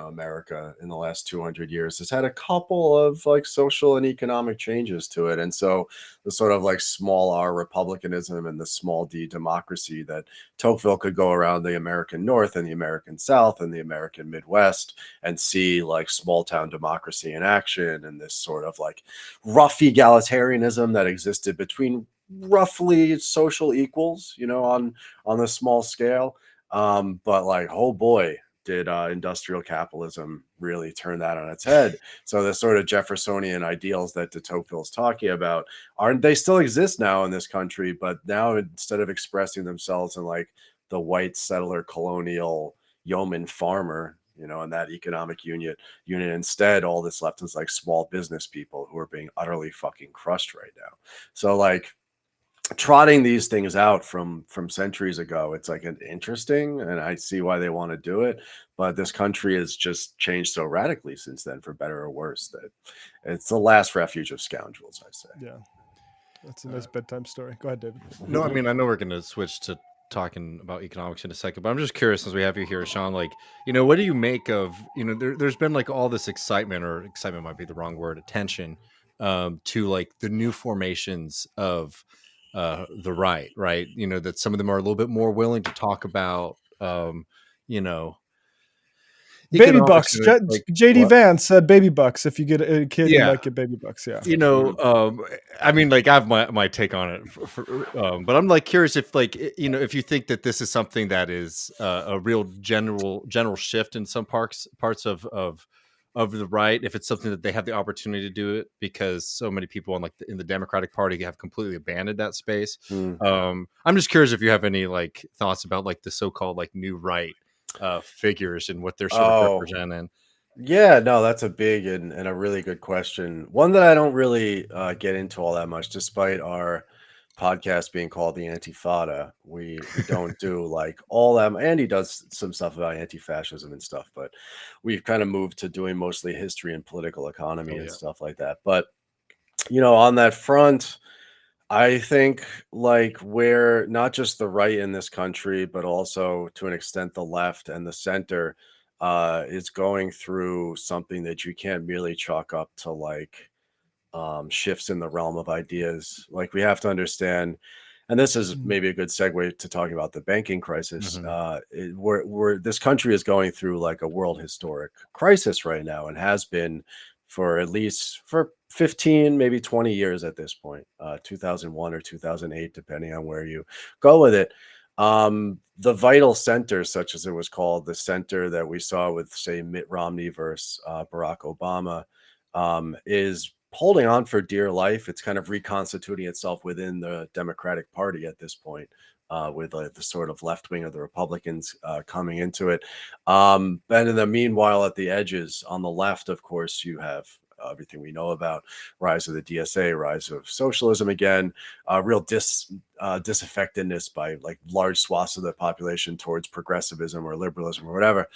America in the last 200 years has had a couple of like social and economic changes to it. And so the sort of like small r republicanism and the small d democracy that Tocqueville could go around the American North and the American South and the American Midwest and see like small town democracy in action, and this sort of like rough egalitarianism that existed between roughly social equals, on the small scale. But like, oh boy, did industrial capitalism really turn that on its head. So the sort of Jeffersonian ideals that de Tocqueville's talking about, aren't they still exist now in this country, but now instead of expressing themselves in like the white settler colonial yeoman farmer, and that economic unit, instead all that's left is like small business people who are being utterly fucking crushed right now. So like, trotting these things out from centuries ago, it's like an interesting, and I see why they want to do it, but this country has just changed so radically since then, for better or worse, that it's the last refuge of scoundrels, I say. Yeah, that's a nice bedtime story. Go ahead, David. No, I mean, I know we're going to switch to talking about economics in a second, but I'm just curious, since we have you here, Sean, like, what do you make of, there's been like all this excitement, or excitement might be the wrong word, attention to like the new formations of the right, that some of them are a little bit more willing to talk about, Baby bucks. like, JD what? Vance said baby bucks. If you get a kid, you Yeah. might get baby bucks. Yeah. I mean, like, I have my take on it, but I'm like curious if like, if you think that this is something that is a real general shift in some parts of the right, if it's something that they have the opportunity to do it, because so many people in the Democratic Party have completely abandoned that space. I'm just curious if you have any like thoughts about like the so-called like new right figures and what they're sort of representing. Yeah, no, that's a big and a really good question. One that I don't really get into all that much, despite our podcast being called the Antifada. We don't do like all that. Andy does some stuff about anti-fascism and stuff, but we've kind of moved to doing mostly history and political economy and stuff like that. But on that front, I think like where not just the right in this country, but also to an extent the left and the center is going through something that you can't merely chalk up to like shifts in the realm of ideas. Like, we have to understand, and this is maybe a good segue to talking about the banking crisis. This country is going through like a world historic crisis right now, and has been for at least for 15, maybe 20 years at this point, 2001 or 2008, depending on where you go with it. The vital center, such as it was called, the center that we saw with, say, Mitt Romney versus Barack Obama, is holding on for dear life. It's kind of reconstituting itself within the Democratic Party at this point, with the sort of left wing of the Republicans coming into it. And in the meanwhile, at the edges on the left, of course, you have everything we know about rise of the DSA, rise of socialism again, real disaffectedness by like large swaths of the population towards progressivism or liberalism or whatever.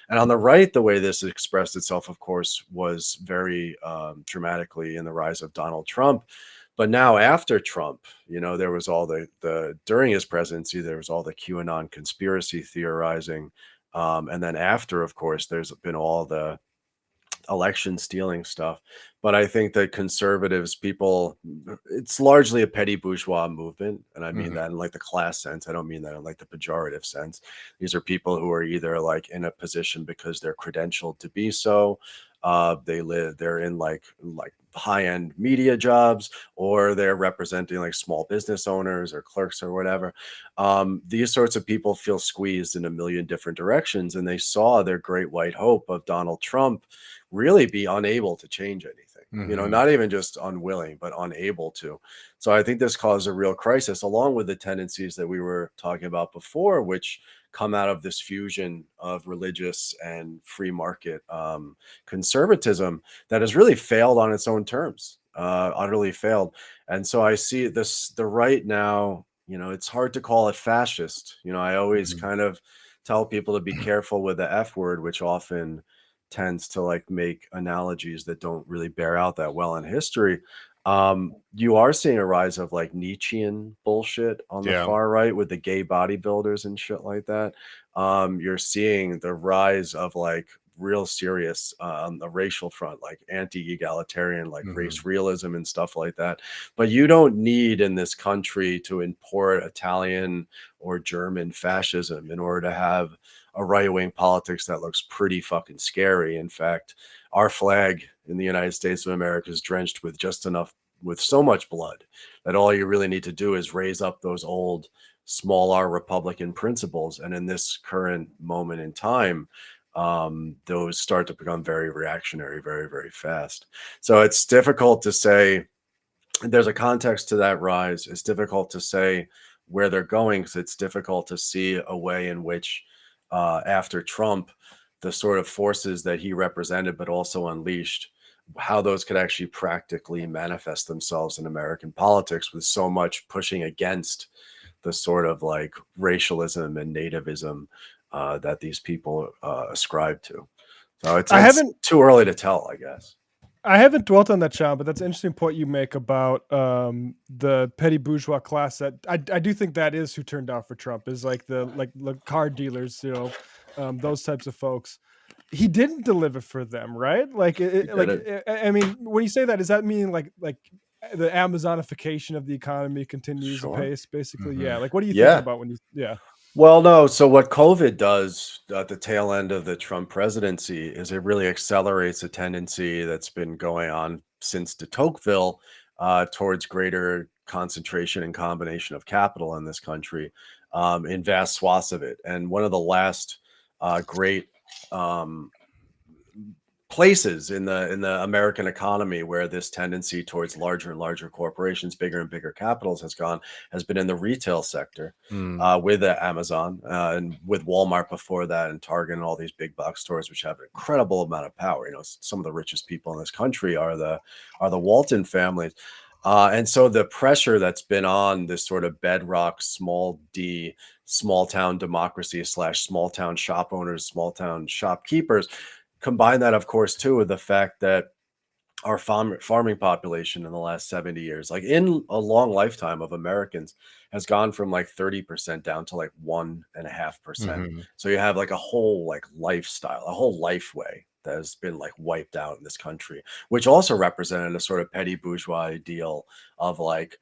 And on the right, the way this expressed itself, of course, was very dramatically in the rise of Donald Trump. But now after Trump, there was all the during his presidency, there was all the QAnon conspiracy theorizing. And then after, of course, there's been all the election stealing stuff. But I think that conservatives, it's largely a petty bourgeois movement. And I mean that in like the class sense. I don't mean that in like the pejorative sense. These are people who are either like in a position because they're credentialed to be so. They're in like high-end media jobs, or they're representing like small business owners or clerks or whatever. These sorts of people feel squeezed in a million different directions, and they saw their great white hope of Donald Trump really be unable to change anything. Not even just unwilling, but unable to. So I think this caused a real crisis, along with the tendencies that we were talking about before, which come out of this fusion of religious and free market conservatism that has really failed on its own terms, utterly failed. And so I see the right now, it's hard to call it fascist. I always kind of tell people to be careful with the F word, which often tends to like make analogies that don't really bear out that well in history. You are seeing a rise of like Nietzschean bullshit on the Yeah. far right with the gay bodybuilders and shit like that. You're seeing the rise of like real serious on the racial front, like anti-egalitarian, like race realism and stuff like that. But you don't need in this country to import Italian or German fascism in order to have a right-wing politics that looks pretty fucking scary. In fact, our flag in the United States of America is drenched with with so much blood that all you really need to do is raise up those old small r Republican principles. And in this current moment in time, those start to become very reactionary very, very fast. So it's difficult to say. There's a context to that rise. It's difficult to say where they're going, because it's difficult to see a way in which after Trump, the sort of forces that he represented but also unleashed, how those could actually practically manifest themselves in American politics, with so much pushing against the sort of like racialism and nativism that these people ascribe to. So it's too early to tell, I guess. I haven't dwelt on that, Sean, but that's an interesting point you make about the petty bourgeois class. That I do think that is who turned out for Trump, is like the car dealers, those types of folks. He didn't deliver for them, right? Like, I mean, when you say that, does that mean like the Amazonification of the economy continues apace, basically? Yeah. Like, what are you thinking about when you? Yeah. Well, no. So what COVID does at the tail end of the Trump presidency is it really accelerates a tendency that's been going on since de Tocqueville towards greater concentration and combination of capital in this country, in vast swaths of it. And one of the last great places in the American economy where this tendency towards larger and larger corporations, bigger and bigger capitals has been in the retail sector, with Amazon and with Walmart before that, and Target and all these big box stores, which have an incredible amount of power. Some of the richest people in this country are the Walton families. And so the pressure that's been on this sort of bedrock small town democracy / small town shop owners, small town shopkeepers, combine that, of course, too, with the fact that our farming population in the last 70 years, like in a long lifetime of Americans, has gone from like 30% down to like 1.5%. So you have like a whole like lifestyle, a whole life way that has been like wiped out in this country, which also represented a sort of petty bourgeois ideal of like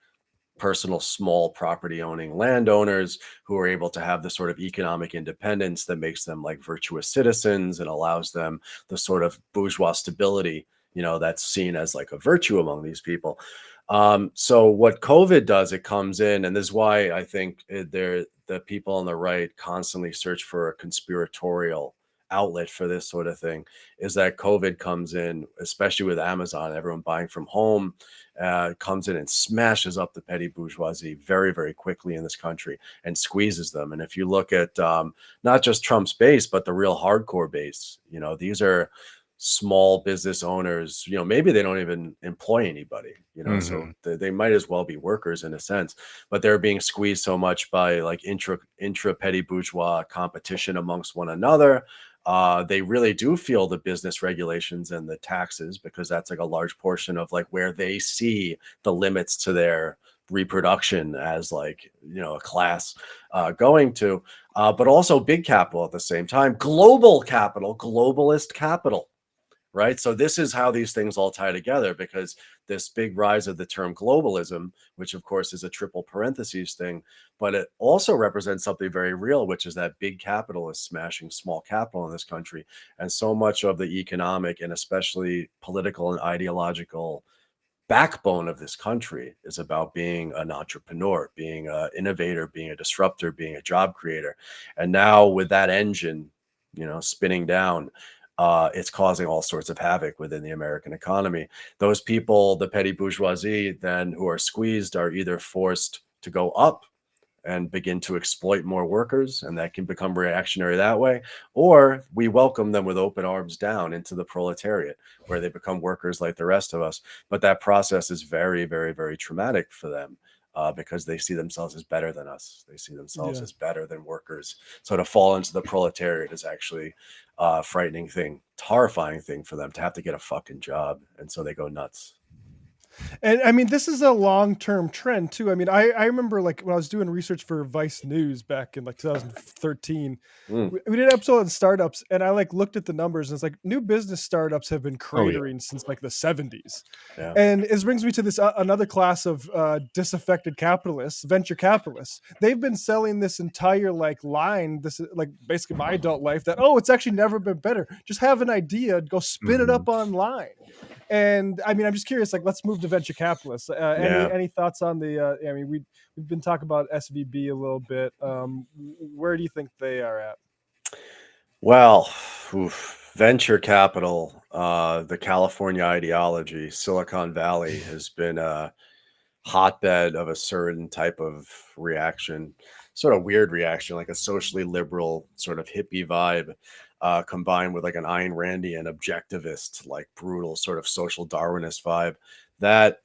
personal small property owning landowners who are able to have the sort of economic independence that makes them like virtuous citizens and allows them the sort of bourgeois stability, that's seen as like a virtue among these people. So what COVID does, it comes in, and this is why I think the people on the right constantly search for a conspiratorial outlet for this sort of thing, is that COVID comes in, especially with Amazon, everyone buying from home, comes in and smashes up the petty bourgeoisie very, very quickly in this country and squeezes them. And if you look at not just Trump's base, but the real hardcore base, these are small business owners, maybe they don't even employ anybody, so they might as well be workers in a sense, but they're being squeezed so much by like intra petty bourgeois competition amongst one another. They really do feel the business regulations and the taxes, because that's like a large portion of like where they see the limits to their reproduction as like, a class going to, but also big capital at the same time, global capital, globalist capital. Right. So this is how these things all tie together, because this big rise of the term globalism, which of course is a triple parentheses thing, but it also represents something very real, which is that big capital is smashing small capital in this country. And so much of the economic and especially political and ideological backbone of this country is about being an entrepreneur, being an innovator, being a disruptor, being a job creator. And now with that engine, spinning down, it's causing all sorts of havoc within the American economy. Those people, the petty bourgeoisie, then who are squeezed, are either forced to go up and begin to exploit more workers, and that can become reactionary that way. Or we welcome them with open arms down into the proletariat, where they become workers like the rest of us. But that process is very, very, very traumatic for them. Because they see themselves as better than us. They see themselves as better than workers. So to fall into the proletariat is actually a frightening thing, horrifying thing for them to have to get a fucking job. And so they go nuts. And I mean, this is a long-term trend too. I mean, I remember like when I was doing research for Vice News back in like 2013, we did an episode on startups, and I like looked at the numbers, and it's like new business startups have been cratering since like the 70s. Yeah. And it brings me to this another class of disaffected capitalists, venture capitalists. They've been selling this entire like line, this is like basically my adult life, that it's actually never been better. Just have an idea, go spin it up online. And I mean, I'm just curious, like, let's move to venture capitalists. Any thoughts on the, I mean, we've been talking about SVB a little bit. Where do you think they are at? Well, venture capital, the California ideology, Silicon Valley has been a hotbed of a certain type of reaction, sort of weird reaction, like a socially liberal sort of hippie vibe, combined with like an Ayn Randian objectivist, like brutal sort of social Darwinist vibe that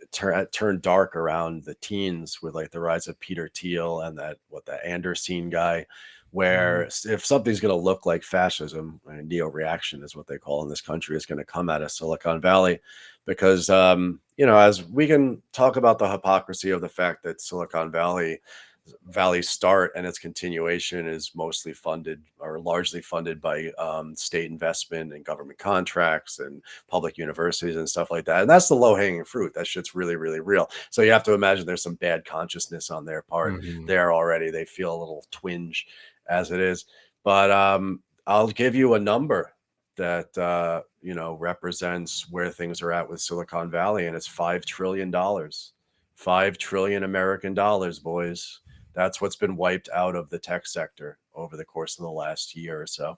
turned dark around the teens with like the rise of Peter Thiel and the Anderson guy, where if something's going to look like fascism, neo-reaction is what they call in this country, is going to come out of Silicon Valley. Because, as we can talk about the hypocrisy of the fact that Silicon Valley's start and its continuation is mostly funded or largely funded by state investment and government contracts and public universities and stuff like that. And that's the low-hanging fruit. That shit's really, really real. So you have to imagine there's some bad consciousness on their part there already. They feel a little twinge as it is. But I'll give you a number that represents where things are at with Silicon Valley, and it's $5 trillion. $5 trillion American dollars, boys. That's what's been wiped out of the tech sector over the course of the last year or so,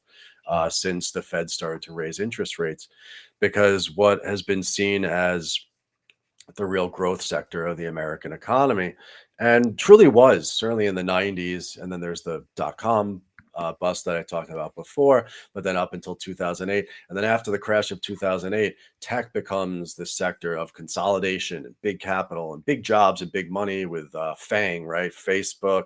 since the Fed started to raise interest rates. Because what has been seen as the real growth sector of the American economy, and truly was, certainly in the 90s, and then there's the dot-com bust that I talked about before, but then up until 2008. And then after the crash of 2008, tech becomes the sector of consolidation and big capital and big jobs and big money with FANG, right? Facebook,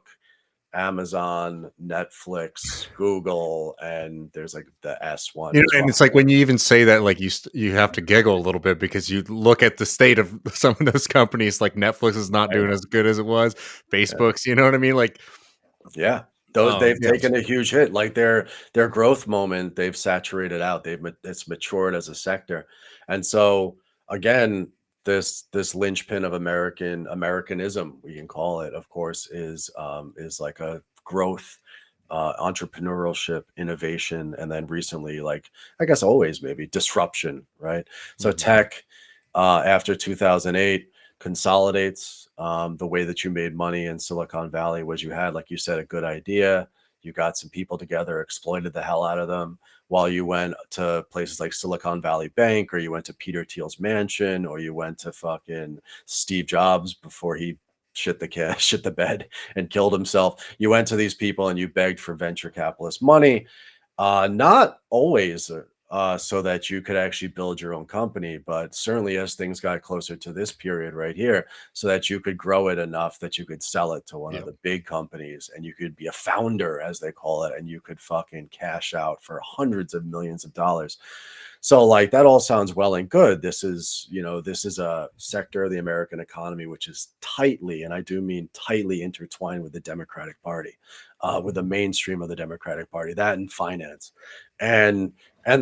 Amazon, Netflix, Google, and there's like the S one. And it's like when you even say that, like you have to giggle a little bit because you look at the state of some of those companies, like Netflix is not doing as good as it was. Facebook's, you know what I mean? Like, yeah. They've taken a huge hit. Like their growth moment, they've saturated out. It's matured as a sector, and so again, this linchpin of Americanism, we can call it, of course, is like a growth, entrepreneurship, innovation, and then recently, like I guess always maybe disruption, right? So tech, after 2008. Consolidates. The way that you made money in Silicon Valley was you had, like you said, a good idea. You got some people together, exploited the hell out of them, while you went to places like Silicon Valley Bank, or you went to Peter Thiel's mansion, or you went to fucking Steve Jobs before he shit the bed and killed himself. You went to these people and you begged for venture capitalist money, not always so that you could actually build your own company, but certainly as things got closer to this period right here, so that you could grow it enough that you could sell it to one of the big companies, and you could be a founder, as they call it, and you could fucking cash out for hundreds of millions of dollars. So like that all sounds well and good. This is a sector of the American economy which is tightly, and I do mean tightly, intertwined with the Democratic Party, with the mainstream of the Democratic Party, that and finance, and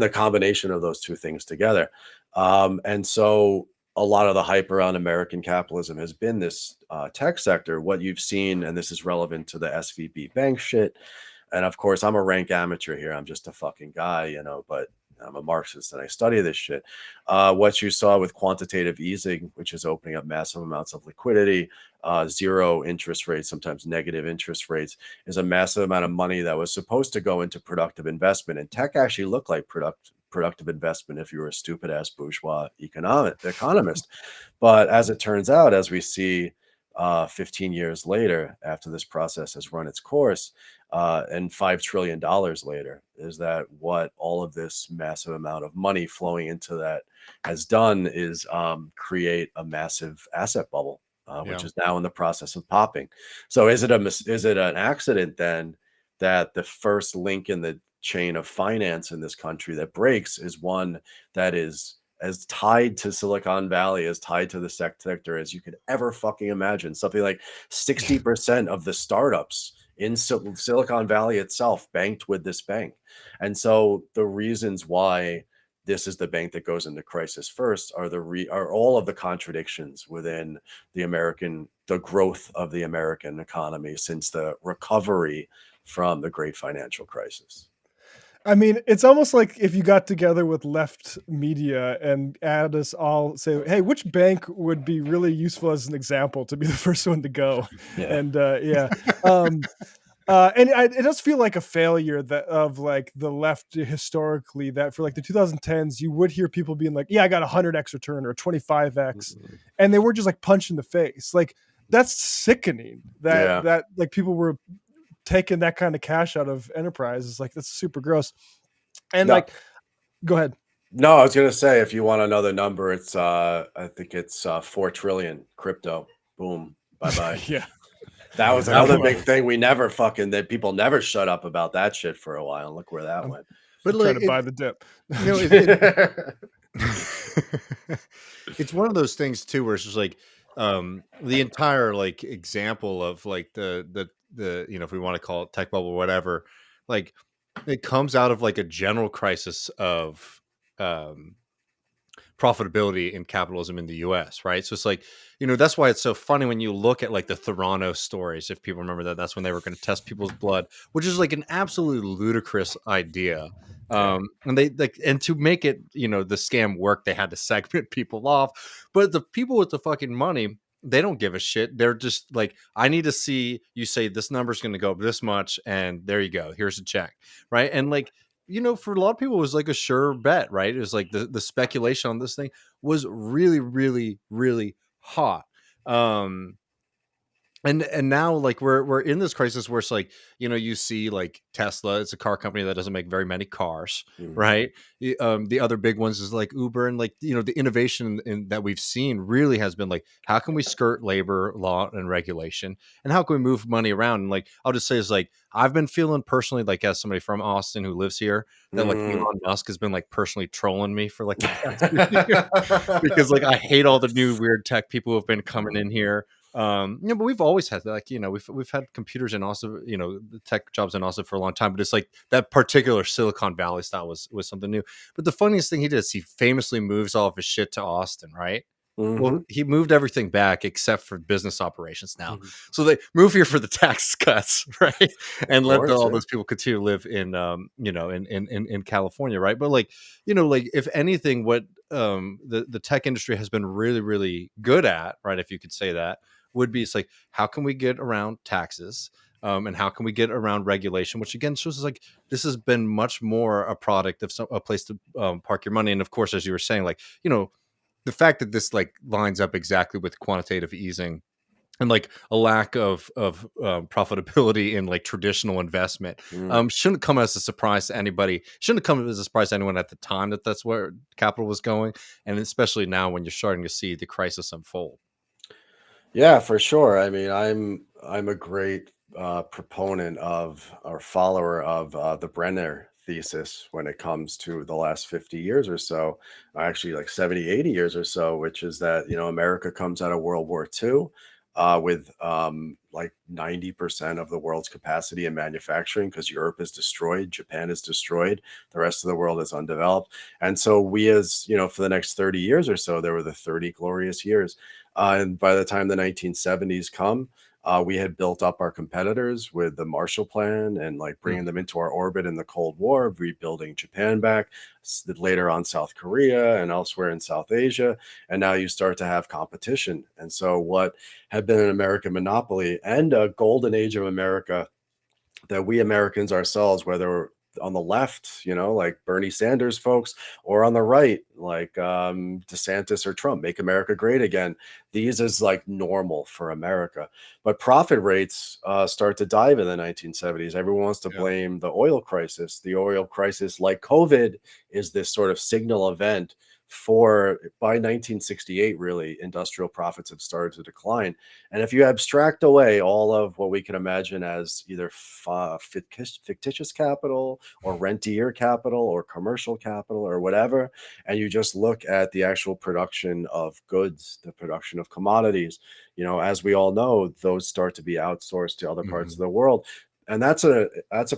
the combination of those two things together. And so a lot of the hype around American capitalism has been this tech sector. What you've seen, and this is relevant to the SVB bank shit, and of course I'm a rank amateur here, I'm just a fucking guy, but I'm a Marxist and I study this shit. What you saw with quantitative easing, which is opening up massive amounts of liquidity, zero interest rates, sometimes negative interest rates, is a massive amount of money that was supposed to go into productive investment. And tech actually looked like productive investment if you were a stupid ass bourgeois economist. But as it turns out, as we see 15 years later, after this process has run its course, and $5 trillion later, is that what all of this massive amount of money flowing into that has done is create a massive asset bubble, which Yeah. is now in the process of popping. So is it an accident then that the first link in the chain of finance in this country that breaks is one that is as tied to Silicon Valley, as tied to the sector as you could ever fucking imagine? Something like 60% of the startups in Silicon Valley itself banked with this bank. And so the reasons why this is the bank that goes into crisis first are all of the contradictions within the growth of the American economy since the recovery from the great financial crisis. I mean, it's almost like if you got together with left media and had us all say, "Hey, which bank would be really useful as an example to be the first one to go?" Yeah. And it does feel like a failure that of like the left historically, that for like the 2010s, you would hear people being like, "Yeah, I got a 100x return or a 25x," and they were just like punched in the face. Like that's sickening. Yeah. That like people were taking that kind of cash out of enterprises. Like that's super gross. And No. like, go ahead. No, I was gonna say, if you want another number, it's I think it's 4 trillion crypto. Boom. Bye-bye. Yeah. That was another big thing. That people never shut up about that shit for a while. Look where that went. But Trying like, to buy the dip. you know, it's one of those things too, where it's just like the entire like example of like the if we want to call it tech bubble or whatever, like it comes out of like a general crisis of profitability in capitalism in the US, right? So it's like, that's why it's so funny when you look at like the Theranos stories. If people remember that, that's when they were going to test people's blood, which is like an absolutely ludicrous idea. And they like, and to make it, the scam work, they had to segment people off. But the people with the fucking money, they don't give a shit. They're just like, I need to see you say this number's going to go up this much, and there you go. Here's a check, right? And like, for a lot of people, it was like a sure bet, right? It was like the speculation on this thing was really, really, really hot. And now like we're in this crisis where it's like, you see like Tesla, it's a car company that doesn't make very many cars, right? The other big ones is like Uber, and like, the innovation that we've seen really has been like, how can we skirt labor law and regulation, and how can we move money around? And like, I'll just say is like, I've been feeling personally, like as somebody from Austin who lives here, that like Elon Musk has been like personally trolling me for like the past year, because like I hate all the new weird tech people who have been coming in here. But we've always had like, we've had computers in Austin, the tech jobs in Austin for a long time, but it's like that particular Silicon Valley style was something new. But the funniest thing he did is he famously moves all of his shit to Austin, right? Well, he moved everything back except for business operations now. So they move here for the tax cuts, right? And let all those people continue to live in, in California, right? But like, like if anything, what the tech industry has been really, really good at, right? If you could say that, would be, it's like, how can we get around taxes? And how can we get around regulation? Which again shows us like this has been much more a product of a place to park your money. And of course, as you were saying, like, the fact that this like lines up exactly with quantitative easing and like a lack of profitability in like traditional investment shouldn't come as a surprise to anybody. Shouldn't come as a surprise to anyone at the time that that's where capital was going, and especially now when you're starting to see the crisis unfold. Yeah, for sure. I mean, I'm a great proponent of, or follower of, the Brenner thesis when it comes to the last 50 years or so, actually like 70, 80 years or so, which is that, America comes out of World War II with like 90% of the world's capacity in manufacturing, because Europe is destroyed, Japan is destroyed, the rest of the world is undeveloped. And so we, as for the next 30 years or so, there were the 30 glorious years. And by the time the 1970s come, we had built up our competitors with the Marshall Plan and like bringing them into our orbit in the Cold War, rebuilding Japan back, later on South Korea and elsewhere in South Asia. And now you start to have competition. And so what had been an American monopoly and a golden age of America that we Americans ourselves, whether on the left, like Bernie Sanders folks, or on the right, like DeSantis or Trump, make America great again. These is like normal for America. But profit rates start to dive in the 1970s. Everyone wants to blame the oil crisis. The oil crisis, like COVID, is this sort of signal event for, by 1968, really, industrial profits have started to decline. And if you abstract away all of what we can imagine as either fictitious capital or rentier capital or commercial capital or whatever, and you just look at the actual production of goods, the production of commodities, as we all know, those start to be outsourced to other parts of the world. And that's a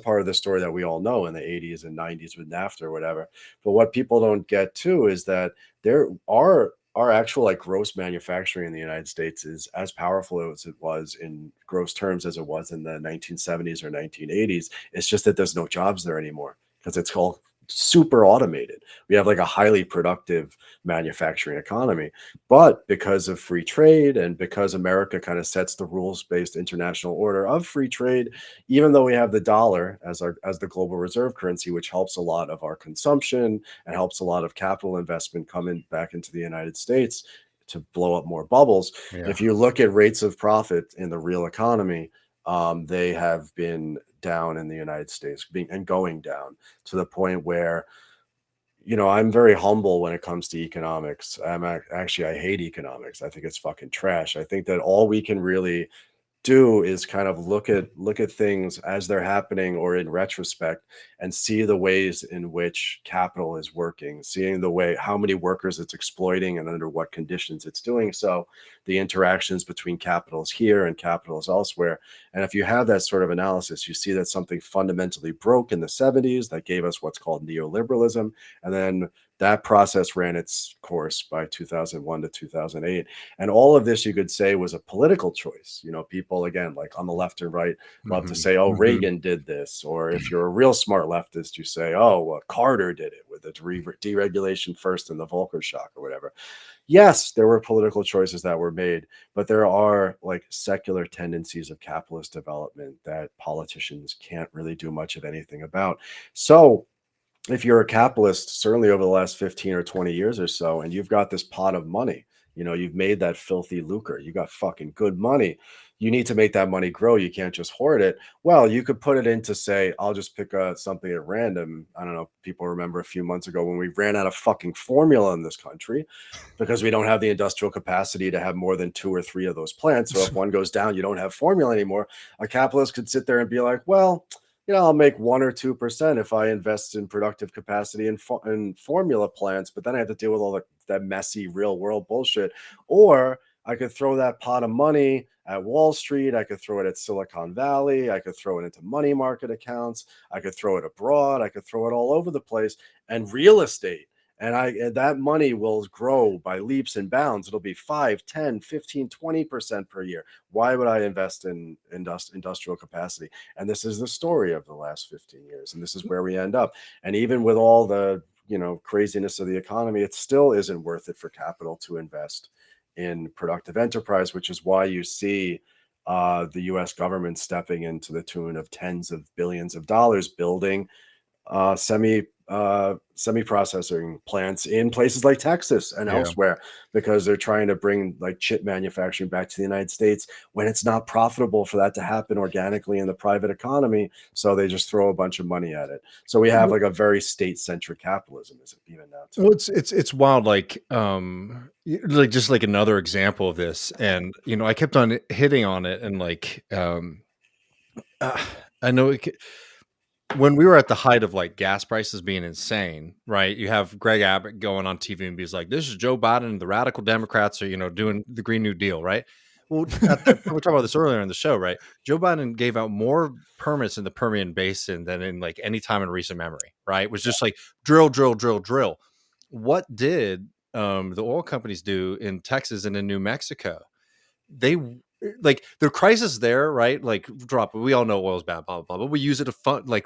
part of the story that we all know in the 80s and 90s with NAFTA or whatever. But what people don't get too is that there are our actual like gross manufacturing in the United States is as powerful as it was in gross terms as it was in the 1970s or 1980s. It's just that there's no jobs there anymore because it's all super automated. We have like a highly productive manufacturing economy. But because of free trade and because America kind of sets the rules-based international order of free trade, even though we have the dollar as the global reserve currency, which helps a lot of our consumption and helps a lot of capital investment come back into the United States to blow up more bubbles. Yeah. If you look at rates of profit in the real economy, they have been down in the United States and going down to the point where, I'm very humble when it comes to economics. I hate economics. I think it's fucking trash. I think that all we can really do is kind of look at things as they're happening or in retrospect and see the ways in which capital is working, seeing the way how many workers it's exploiting and under what conditions it's doing so, the interactions between capitals here and capitals elsewhere. And if you have that sort of analysis, you see that something fundamentally broke in the 70s that gave us what's called neoliberalism, and then that process ran its course by 2001 to 2008. And all of this, you could say, was a political choice. People, again, like on the left and right, love to say, oh, Reagan did this. Or if you're a real smart leftist, you say, oh, well, Carter did it with the deregulation first and the Volcker shock or whatever. Yes, there were political choices that were made, but there are like secular tendencies of capitalist development that politicians can't really do much of anything about. So if you're a capitalist, certainly over the last 15 or 20 years or so, and you've got this pot of money, you've made that filthy lucre, you got fucking good money, you need to make that money grow. You can't just hoard it. Well, you could put it into, say, I'll just pick something at random. I don't know. People remember a few months ago when we ran out of fucking formula in this country because we don't have the industrial capacity to have more than 2 or 3 of those plants. So if one goes down, you don't have formula anymore. A capitalist could sit there and be like, well, I'll make 1 or 2% if I invest in productive capacity in formula plants, but then I have to deal with all that messy real world bullshit. Or I could throw that pot of money at Wall Street. I could throw it at Silicon Valley. I could throw it into money market accounts. I could throw it abroad. I could throw it all over the place. And real estate. And that money will grow by leaps and bounds. It'll be 5, 10, 15, 20% per year. Why would I invest in industrial capacity? And this is the story of the last 15 years. And this is where we end up. And even with all the, craziness of the economy, it still isn't worth it for capital to invest in productive enterprise, which is why you see the US government stepping into the tune of tens of billions of dollars building semi-processing plants in places like Texas and elsewhere, because they're trying to bring like chip manufacturing back to the United States when it's not profitable for that to happen organically in the private economy. So they just throw a bunch of money at it. So we have like a very state-centric capitalism even now too. Well, it's wild, like just like another example of this. And I kept on hitting on it, and like I know when we were at the height of like gas prices being insane, right? You have Greg Abbott going on TV and he's like, "This is Joe Biden and the radical Democrats are, doing the Green New Deal," right? Well, we talked about this earlier in the show, right? Joe Biden gave out more permits in the Permian Basin than in like any time in recent memory, right? It was just like drill, drill, drill, drill. What did the oil companies do in Texas and in New Mexico? They like the crisis there, right? Like drop. We all know oil is bad, blah blah blah. But we use it to fund like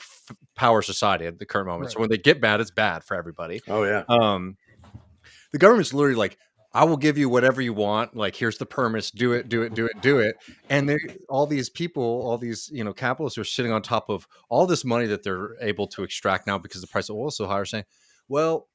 power society at the current moment. Right. So when they get bad, it's bad for everybody. Oh yeah. The government's literally like I will give you whatever you want. Like, here's the permits, do it, do it, do it, do it. And all these people, all these, capitalists are sitting on top of all this money that they're able to extract now because the price of oil is so high, are saying, well,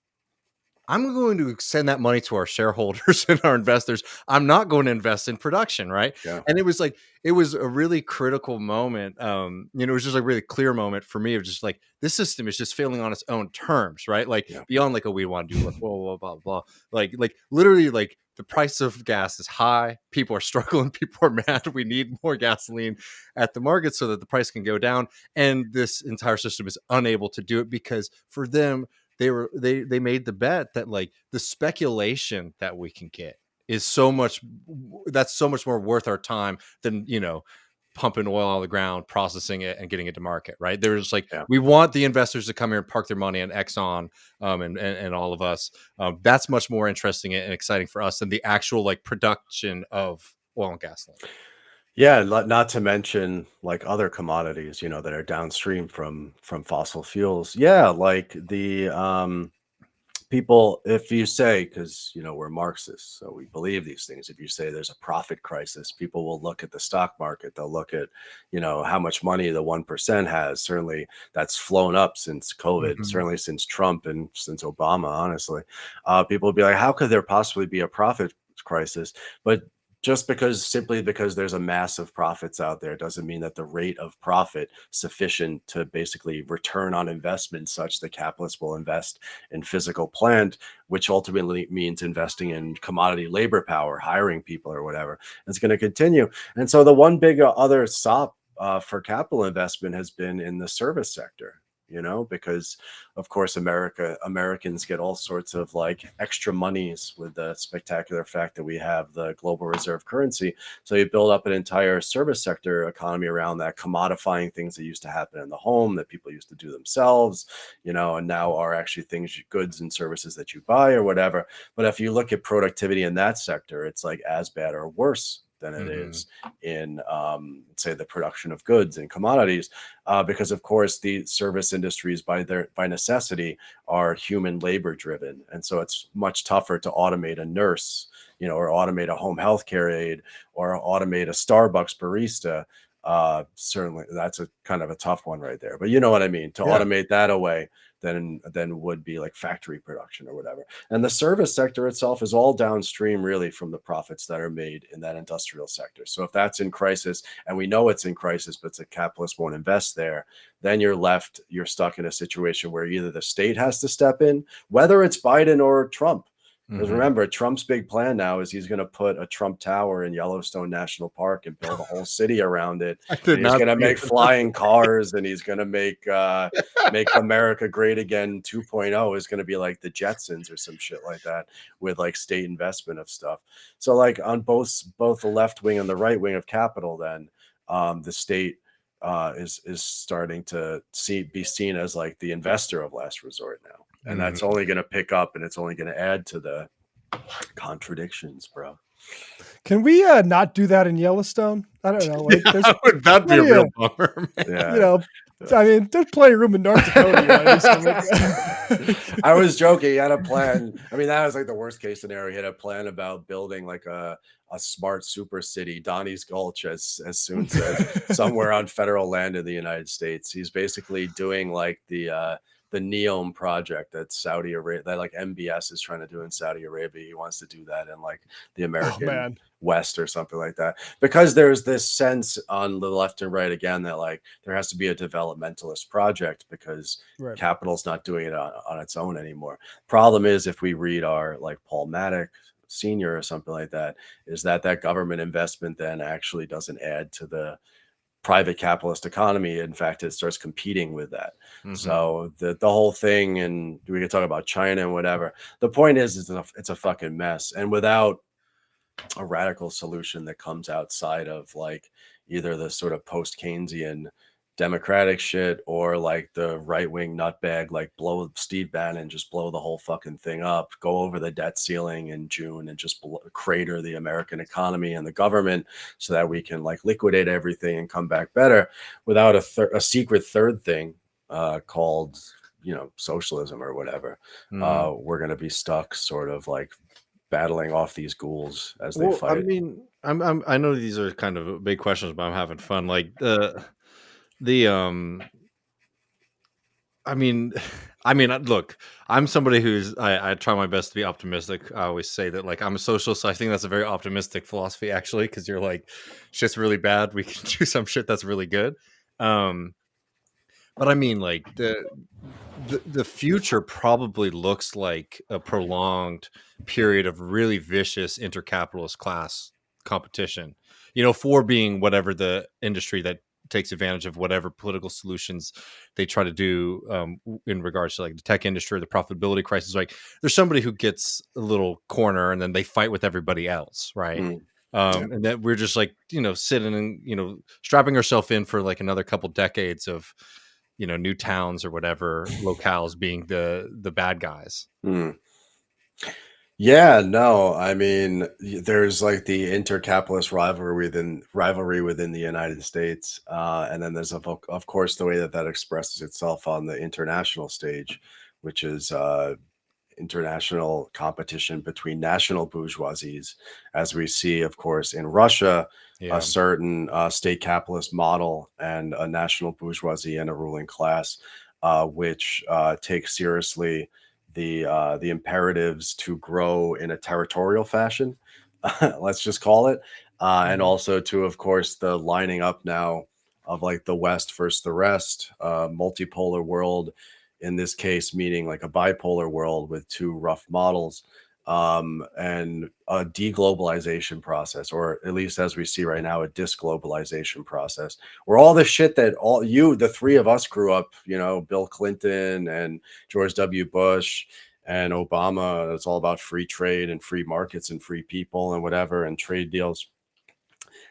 I'm going to send that money to our shareholders and our investors. I'm not going to invest in production, right? Yeah. And it was a really critical moment. It was just a really clear moment for me of just like, this system is just failing on its own terms, right? Like beyond like, we want to do like, blah, blah, blah, blah. Like literally like the price of gas is high. People are struggling. People are mad. We need more gasoline at the market so that the price can go down. And this entire system is unable to do it because for them, they made the bet that like the speculation that we can get is so much more worth our time than pumping oil out of the ground, processing it, and getting it to market. Right? There's like we want the investors to come here and park their money in Exxon, and all of us. That's much more interesting and exciting for us than the actual like production of oil and gasoline. Yeah, not to mention like other commodities, that are downstream from fossil fuels. Yeah, like the people, if you say, because we're Marxists, so we believe these things. If you say there's a profit crisis, people will look at the stock market. They'll look at how much money the 1% has. Certainly, that's flown up since COVID. Certainly since Trump and since Obama. Honestly, people will be like, how could there possibly be a profit crisis? But just simply because there's a mass of profits out there doesn't mean that the rate of profit sufficient to basically return on investment such that capitalists will invest in physical plant, which ultimately means investing in commodity labor power, hiring people or whatever. It's going to continue. And so the one big other stop for capital investment has been in the service sector. Because of course Americans get all sorts of like extra monies with the spectacular fact that we have the global reserve currency. So you build up an entire service sector economy around that, commodifying things that used to happen in the home that people used to do themselves, and now are actually things, goods and services that you buy or whatever. But if you look at productivity in that sector, it's like as bad or worse than it is in, say, the production of goods and commodities, because of course the service industries by necessity are human labor driven, and so it's much tougher to automate a nurse, or automate a home healthcare aide, or automate a Starbucks barista. Certainly, that's a kind of a tough one right there. But you know what I mean? To automate that away than would be like factory production or whatever. And the service sector itself is all downstream really from the profits that are made in that industrial sector. So if that's in crisis, and we know it's in crisis, but the capitalists won't invest there, then you're stuck in a situation where either the state has to step in, whether it's Biden or Trump. Because remember, Trump's big plan now is he's going to put a Trump Tower in Yellowstone National Park and build a whole city around it. And he's going to make flying cars, and he's going to make America Great Again 2.0 is going to be like the Jetsons or some shit like that, with like state investment of stuff. So like on both the left wing and the right wing of capital, then the state is starting to be seen as like the investor of last resort now. And that's only going to pick up, and it's only going to add to the contradictions, bro. Can we not do that in Yellowstone? I don't know. Like, that'd be a real bummer. Yeah. I mean, there's plenty of room in North Dakota. I was joking. He had a plan. I mean, that was like the worst case scenario. He had a plan about building like a smart super city, Donnie's Gulch, as Soon said, somewhere on federal land in the United States. He's basically doing like the NEOM project that Saudi Arabia, that like MBS is trying to do in Saudi Arabia. He wants to do that in like the American West or something like that, because there's this sense on the left and right again that like there has to be a developmentalist project because capital's not doing it on its own anymore. Problem is, if we read our like Paul Maddock Senior or something like that, is that government investment then actually doesn't add to the private capitalist economy. In fact, it starts competing with that. So the whole thing, and we can talk about China and whatever. The point is it's a fucking mess. And without a radical solution that comes outside of like either the sort of post-Keynesian democratic shit or like the right-wing nutbag, like blow Steve Bannon, just blow the whole fucking thing up, go over the debt ceiling in June and just crater the American economy and the government so that we can like liquidate everything and come back better, without a secret third thing called, socialism or whatever. We're going to be stuck sort of like battling off these ghouls as they Well, I fight. mean, I know these are kind of big questions, but I'm having fun. Like the I mean, look, I'm somebody I try my best to be optimistic. I always say that like I'm a socialist. So I think that's a very optimistic philosophy, actually, because you're like, shit's really bad. We can do some shit that's really good. But I mean, like the future probably looks like a prolonged period of really vicious intercapitalist class competition. For being whatever the industry that takes advantage of whatever political solutions they try to do in regards to like the tech industry, the profitability crisis. Like there's somebody who gets a little corner and then they fight with everybody else, right? Mm, yeah. And that we're just like sitting and strapping ourselves in for like another couple decades of new towns or whatever locales being the bad guys. Mm. Yeah, no, I mean, there's like the intercapitalist rivalry within the United States, and then there's of course the way that expresses itself on the international stage, which is international competition between national bourgeoisies, as we see, of course, in Russia, Yeah. a certain state capitalist model and a national bourgeoisie and a ruling class, which takes seriously the imperatives to grow in a territorial fashion, let's just call it, and also to, of course, the lining up now of like the West versus the rest, multipolar world, in this case, meaning like a bipolar world with two rough models, and a deglobalization process, or at least as we see right now, a disglobalization process, where all the shit that the three of us grew up, Bill Clinton and George W. Bush and Obama, it's all about free trade and free markets and free people and whatever, and trade deals.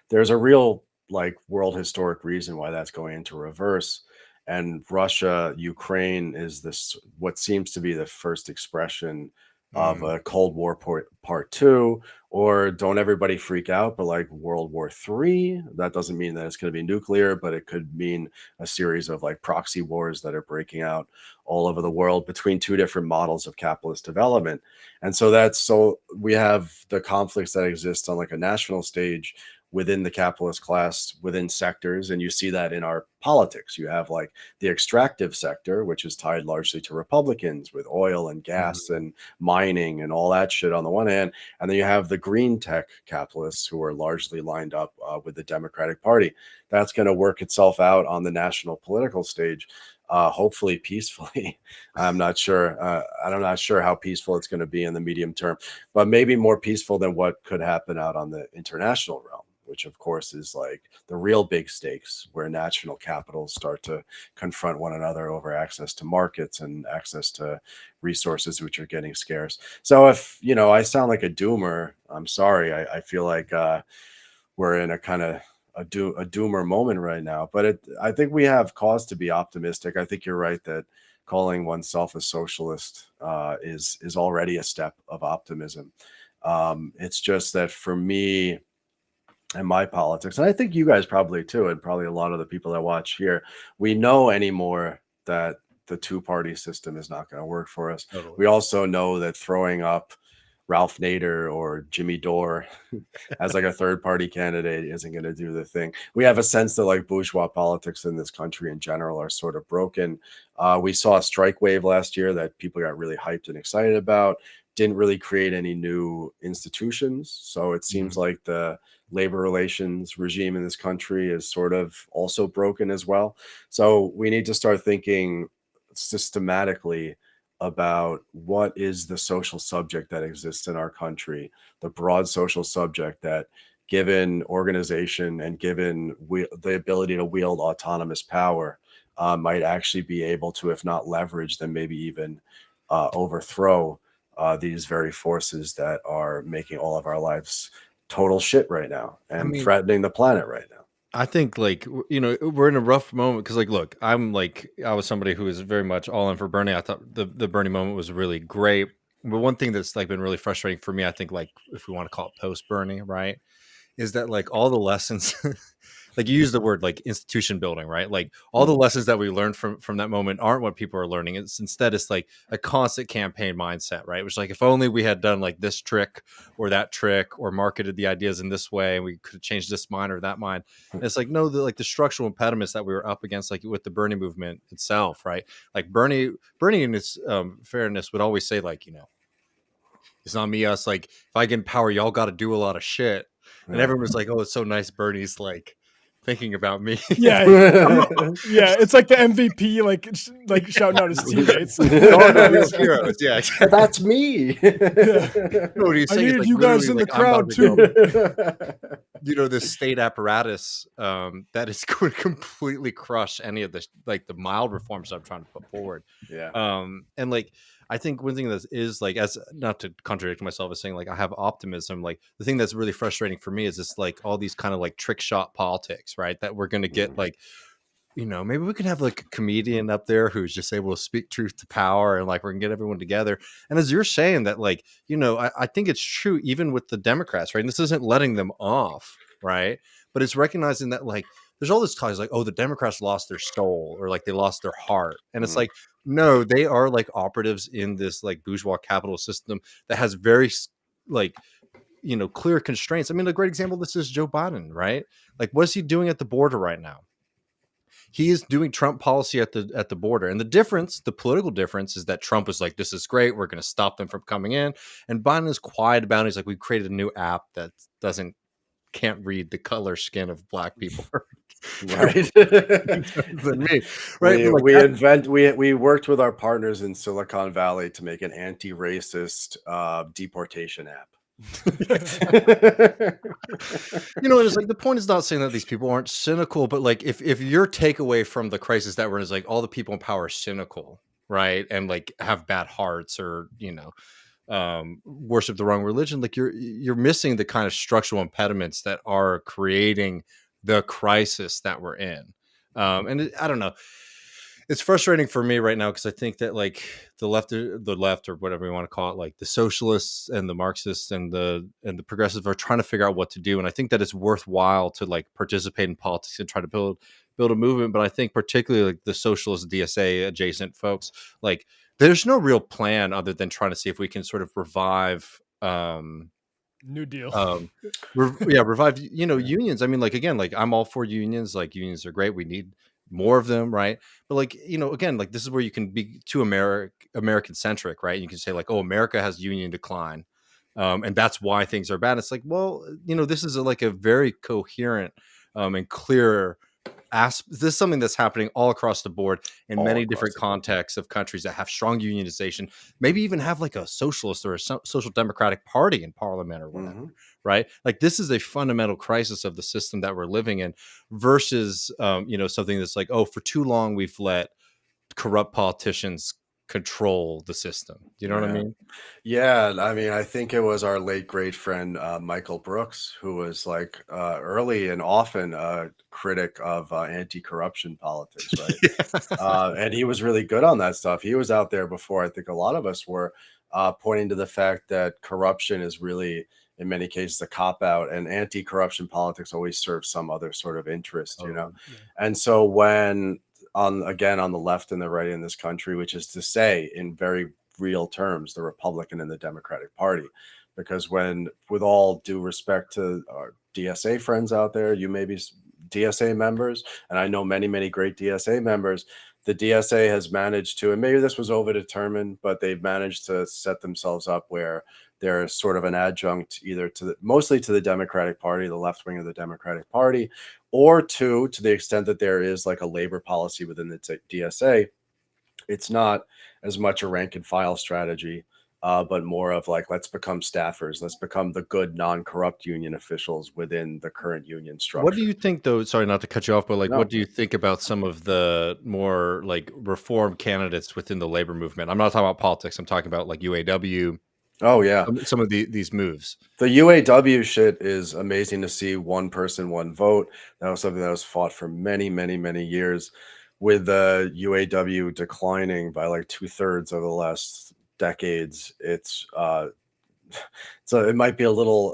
There's a real like world historic reason why that's going into reverse. And Russia, Ukraine is this what seems to be the first expression of a Cold War part two, or don't everybody freak out, but like World War III. That doesn't mean that it's going to be nuclear, but it could mean a series of like proxy wars that are breaking out all over the world between two different models of capitalist development. And so we have the conflicts that exist on like a national stage within the capitalist class, within sectors. And you see that in our politics. You have like the extractive sector, which is tied largely to Republicans with oil and gas and mining and all that shit on the one hand. And then you have the green tech capitalists who are largely lined up with the Democratic Party. That's going to work itself out on the national political stage. Hopefully peacefully. I'm not sure. I'm not sure how peaceful it's going to be in the medium term, but maybe more peaceful than what could happen out on the international realm, which of course is like the real big stakes, where national capitals start to confront one another over access to markets and access to resources which are getting scarce. So if I sound like a doomer, I'm sorry. I feel like we're in a kind of a doomer moment right now, but I think we have cause to be optimistic. I think you're right that calling oneself a socialist is already a step of optimism. It's just that for me and my politics, and I think you guys probably too, and probably a lot of the people that watch here, we know anymore that the two-party system is not going to work for us. Totally. We also know that throwing up Ralph Nader or Jimmy Dore as like a third party candidate isn't going to do the thing. We have a sense that like bourgeois politics in this country in general are sort of broken. We saw a strike wave last year that people got really hyped and excited about. Didn't really create any new institutions. So it seems like the labor relations regime in this country is sort of also broken as well. So we need to start thinking systematically about what is the social subject that exists in our country, the broad social subject that, given organization and given the ability to wield autonomous power, might actually be able to, if not leverage, then maybe even overthrow these very forces that are making all of our lives total shit right now and threatening the planet right now. I think like we're in a rough moment because like look, I was somebody who was very much all in for Bernie. I thought the Bernie moment was really great, but one thing that's like been really frustrating for me, I think, like if we want to call it post Bernie, right, is that like all the lessons like you use the word like institution building, right? Like all the lessons that we learned from that moment aren't what people are learning. It's like a constant campaign mindset, right? Which like if only we had done like this trick or that trick or marketed the ideas in this way, and we could have changed this mind or that mind. And it's like no, the structural impediments that we were up against, like with the Bernie movement itself, right? Like Bernie in his fairness would always say like, it's not me, us. Like if I get in power, y'all got to do a lot of shit. And everyone was like, oh, it's so nice Bernie's like thinking about me. Yeah, it's like the MVP, like shouting out his teammates. Heroes, yeah. That's me. What are you I saying? need Like, you guys in the crowd too. This state apparatus that is going to completely crush any of this, like the mild reforms I'm trying to put forward. Yeah. And like I think one thing that is like, as not to contradict myself, is saying like I have optimism. Like the thing that's really frustrating for me is this like all these kind of like trick shot politics, right? That we're going to get like, maybe we could have like a comedian up there who's just able to speak truth to power, and like we can get everyone together. And as you're saying that, like, I think it's true even with the Democrats, right? And this isn't letting them off, right? But it's recognizing that like there's all this talk like, oh, the Democrats lost their soul or like they lost their heart. And it's like, no, they are like operatives in this like bourgeois capital system that has very like, clear constraints. I mean, a great example of this is Joe Biden, right? Like, what's he doing at the border right now? He is doing Trump policy at the border. And the political difference is that Trump is like, this is great, we're going to stop them from coming in. And Biden is quiet about it. He's like, we've created a new app that can't read the color skin of black people. Right. Than me. Right. We worked with our partners in Silicon Valley to make an anti-racist deportation app. And it's like the point is not saying that these people aren't cynical, but like if your takeaway from the crisis that we're in is like all the people in power are cynical, right, and like have bad hearts or worship the wrong religion, like you're missing the kind of structural impediments that are creating the crisis that we're in. And I don't know. It's frustrating for me right now because I think that like the left or whatever you want to call it, like the socialists and the Marxists and the progressives are trying to figure out what to do. And I think that it's worthwhile to like participate in politics and try to build a movement. But I think particularly like the socialist DSA adjacent folks, like there's no real plan other than trying to see if we can sort of revive New Deal. Revive, unions. I mean, like, again, like I'm all for unions. Like unions are great. We need more of them, right? But like, again, like this is where you can be too American centric, right? You can say like, oh, America has union decline, and that's why things are bad. It's like, well, this is like a very coherent and clear this is something that's happening all across the board in many different contexts of countries that have strong unionization, maybe even have like a socialist or a social democratic party in parliament or whatever, right? Like this is a fundamental crisis of the system that we're living in versus, something that's like, oh, for too long we've let corrupt politicians control the system. You know what I mean? Yeah, I mean, I think it was our late great friend Michael Brooks who was like early and often a critic of anti-corruption politics, right? And he was really good on that stuff. He was out there before I think a lot of us were pointing to the fact that corruption is really, in many cases, a cop-out, and anti-corruption politics always serves some other sort of interest, Yeah. And so when on the left and the right in this country, which is to say, in very real terms, the Republican and the Democratic Party, because when, with all due respect to our DSA friends out there, you may be DSA members, and I know many, many great DSA members, the DSA has managed to, and maybe this was overdetermined, but they've managed to set themselves up where they're sort of an adjunct either mostly to the Democratic Party, the left wing of the Democratic Party, or to the extent that there is like a labor policy within the DSA, it's not as much a rank and file strategy, but more of like, let's become staffers. Let's become the good non-corrupt union officials within the current union structure. What do you think though? Sorry, not to cut you off, but like, what do you think about some of the more like reform candidates within the labor movement? I'm not talking about politics. I'm talking about like UAW. Oh yeah, some of these moves. The UAW shit is amazing to see. One person, one vote. That was something that was fought for many, many, many years. With the UAW declining by like 2/3 over the last decades, it's so it might be a little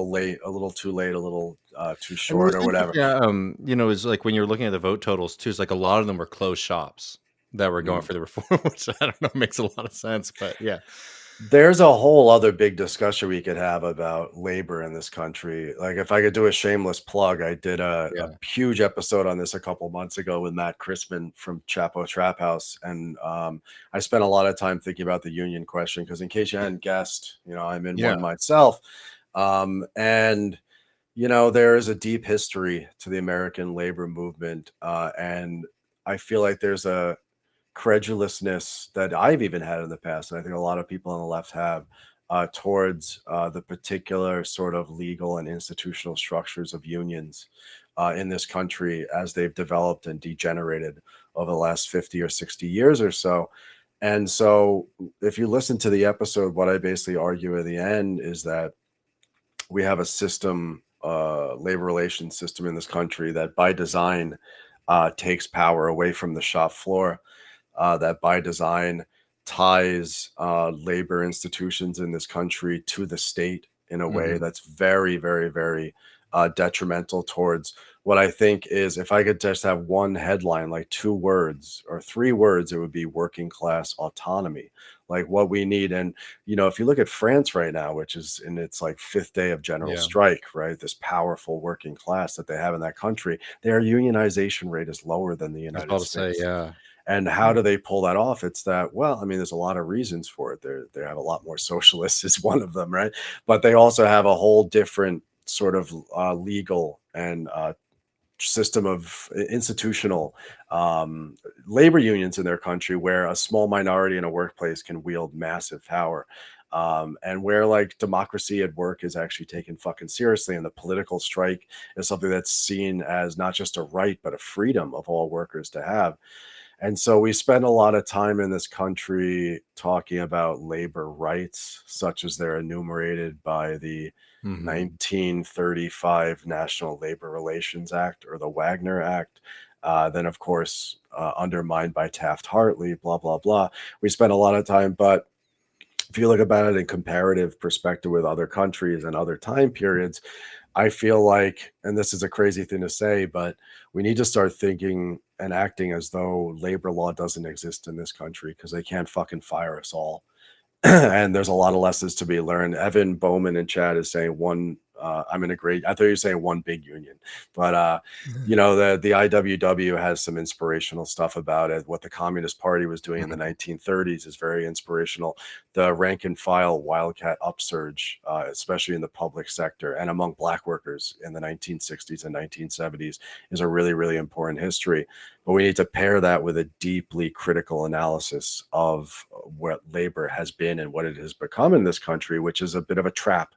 late, a little too late, a little too And what's short or whatever. interesting, you know, is like when you're looking at the vote totals too, it's like a lot of them were closed shops that were going Mm. for the reform, which I don't know makes a lot of sense, but yeah. There's a whole other big discussion we could have about labor in this country. Like, if I could do a shameless plug, I did a Yeah. huge episode on this a couple months ago with Matt Crispin from Chapo Trap House, and I spent a lot of time thinking about the union question because, in case you hadn't guessed, you know, I'm in Yeah. one myself, and you know, there is a deep history to the American labor movement, and I feel like there's a credulousness that I've even had in the past, and I think a lot of people on the left have, towards the particular sort of legal and institutional structures of unions in this country as they've developed and degenerated over the last 50 or 60 years or so. And so, if you listen to the episode, what I basically argue at the end is that we have a system, labor relations system in this country that by design takes power away from the shop floor, that by design ties labor institutions in this country to the state in a way Mhm. that's very, very, very detrimental towards what I think is, if I could just have one headline, like 2 words or 3 words, it would be working class autonomy. Like what we need. And, you know, if you look at France right now, which is in its like 5th day of general Yeah. strike, right? This powerful working class that they have in that country, their unionization rate is lower than the I was United about to say, States. yeah. And how do they pull that off? It's that, well, I mean, there's a lot of reasons for it. They have a lot more socialists is one of them, right? But they also have a whole different sort of legal and system of institutional labor unions in their country, where a small minority in a workplace can wield massive power. And where like democracy at work is actually taken fucking seriously, and the political strike is something that's seen as not just a right but a freedom of all workers to have. And so we spend a lot of time in this country talking about labor rights, such as they're enumerated by the Mhm. 1935 National Labor Relations Act, or the Wagner Act. Then, of course, undermined by Taft-Hartley, blah, blah, blah. We spend a lot of time, but if you look about it in comparative perspective with other countries and other time periods, I feel like, and this is a crazy thing to say, but we need to start thinking and acting as though labor law doesn't exist in this country, because they can't fucking fire us all. And there's a lot of lessons to be learned. Evan Bowman in chat is saying one. I'm in a great. I thought you were saying one big union, but you know, the IWW has some inspirational stuff about it. What the Communist Party was doing in the Mhm. 1930s is very inspirational. The rank and file wildcat upsurge, especially in the public sector and among Black workers in the 1960s and 1970s, is a really, really important history. But we need to pair that with a deeply critical analysis of what labor has been and what it has become in this country, which is a bit of a trap.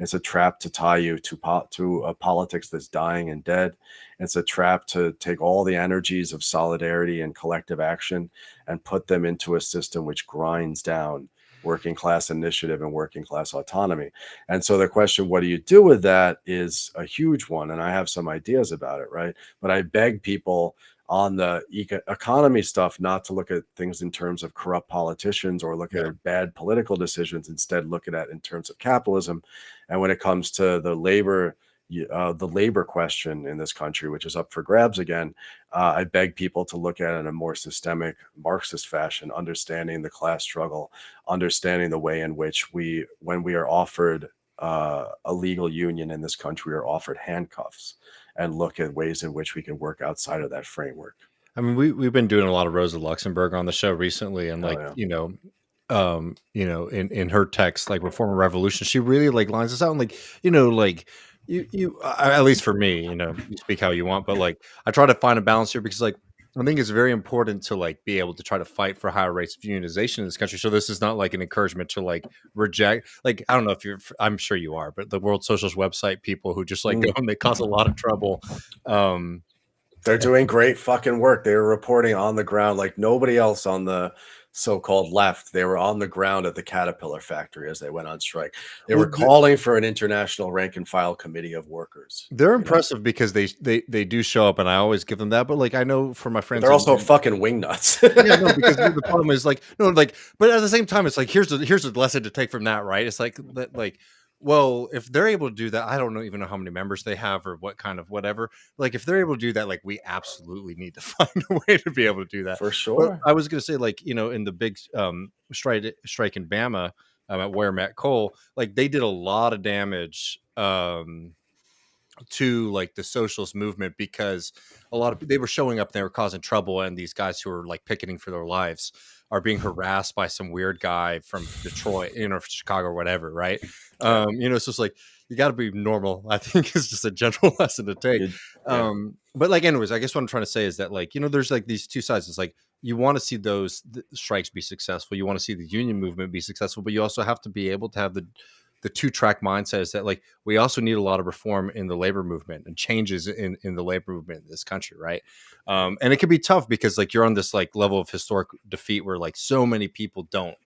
It's a trap to tie you to a politics that's dying and dead. It's a trap to take all the energies of solidarity and collective action and put them into a system which grinds down working class initiative and working class autonomy. And so the question, what do you do with that, is a huge one. And I have some ideas about it, right? But I beg people on the economy stuff not to look at things in terms of corrupt politicians or look Yeah. at bad political decisions. Instead, look at it in terms of capitalism. And when it comes to the labor question in this country, which is up for grabs again, I beg people to look at it in a more systemic Marxist fashion, understanding the class struggle, understanding the way in which when we are offered a legal union in this country, we are offered handcuffs, and look at ways in which we can work outside of that framework. I mean, we've been doing a lot of Rosa Luxemburg on the show recently, and Oh like, yeah. in her text, like Reform and Revolution, she really like lines this out, and like, like at least for me, you speak how you want, but like I try to find a balance here, because like I think it's very important to like be able to try to fight for higher rates of unionization in this country. So this is not like an encouragement to like reject, like, I don't know if I'm sure you are, but the World Socialist website people who just like go and they cause a lot of trouble. They're doing great fucking work. They're reporting on the ground like nobody else on the so-called left, they were on the ground at the Caterpillar factory as they went on strike. They Well, were calling for an international rank and file committee of workers. they're you know? impressive because they do show up, and I always give them that. But like I know for my But friends, they're also fucking wingnuts. yeah, no, because the problem is like no, like, but at the same time, it's like here's the lesson to take from that, right? It's like that, like, well, if they're able to do that, I don't know even know how many members they have or what kind of whatever. Like, if they're able to do that, like, we absolutely need to find a way to be able to do that For But sure. I was gonna say, like, in the big strike in Bama at where Matt Cole, like, they did a lot of damage. To like the socialist movement because they were showing up and they were causing trouble, and these guys who are like picketing for their lives are being harassed by some weird guy from Detroit, Chicago or whatever, right? So it's like you got to be normal. I think is just a general lesson to take. But like, anyways, I guess what I'm trying to say is that like there's like these two sides. It's like you want to see those strikes be successful, you want to see the union movement be successful, but you also have to be able to have the two-track mindset is that like we also need a lot of reform in the labor movement and changes in the labor movement in this country, right? And it can be tough because like you're on this like level of historic defeat where like so many people don't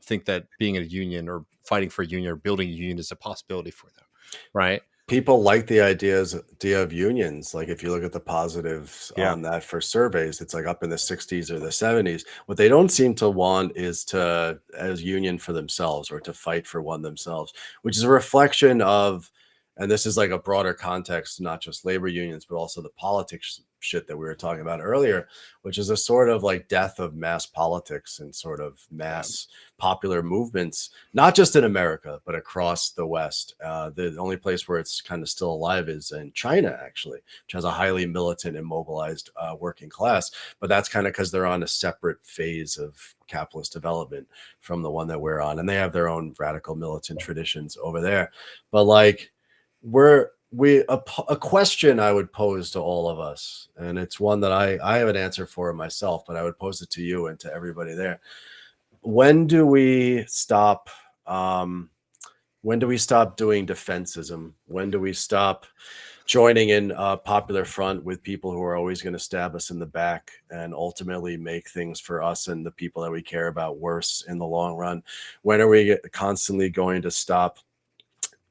think that being in a union or fighting for a union or building a union is a possibility for them, right? People like the idea of unions. Like if you look at the positives on that for surveys, it's like up in the 60s or the 70s. What they don't seem to want is as union for themselves or to fight for one themselves, which is a reflection of, and this is like a broader context, not just labor unions, but also the politics shit that we were talking about earlier, which is a sort of like death of mass politics and sort of mass popular movements, not just in America, but across the West. The only place where it's kind of still alive is in China, actually, which has a highly militant and mobilized working class. But that's kind of because they're on a separate phase of capitalist development from the one that we're on. And they have their own radical militant traditions over there. But like, a question I would pose to all of us, and it's one that I have an answer for myself, but I would pose it to you and to everybody there. When do we stop doing defensism? When do we stop joining in a popular front with people who are always going to stab us in the back and ultimately make things for us and the people that we care about worse in the long run? When are we constantly going to stop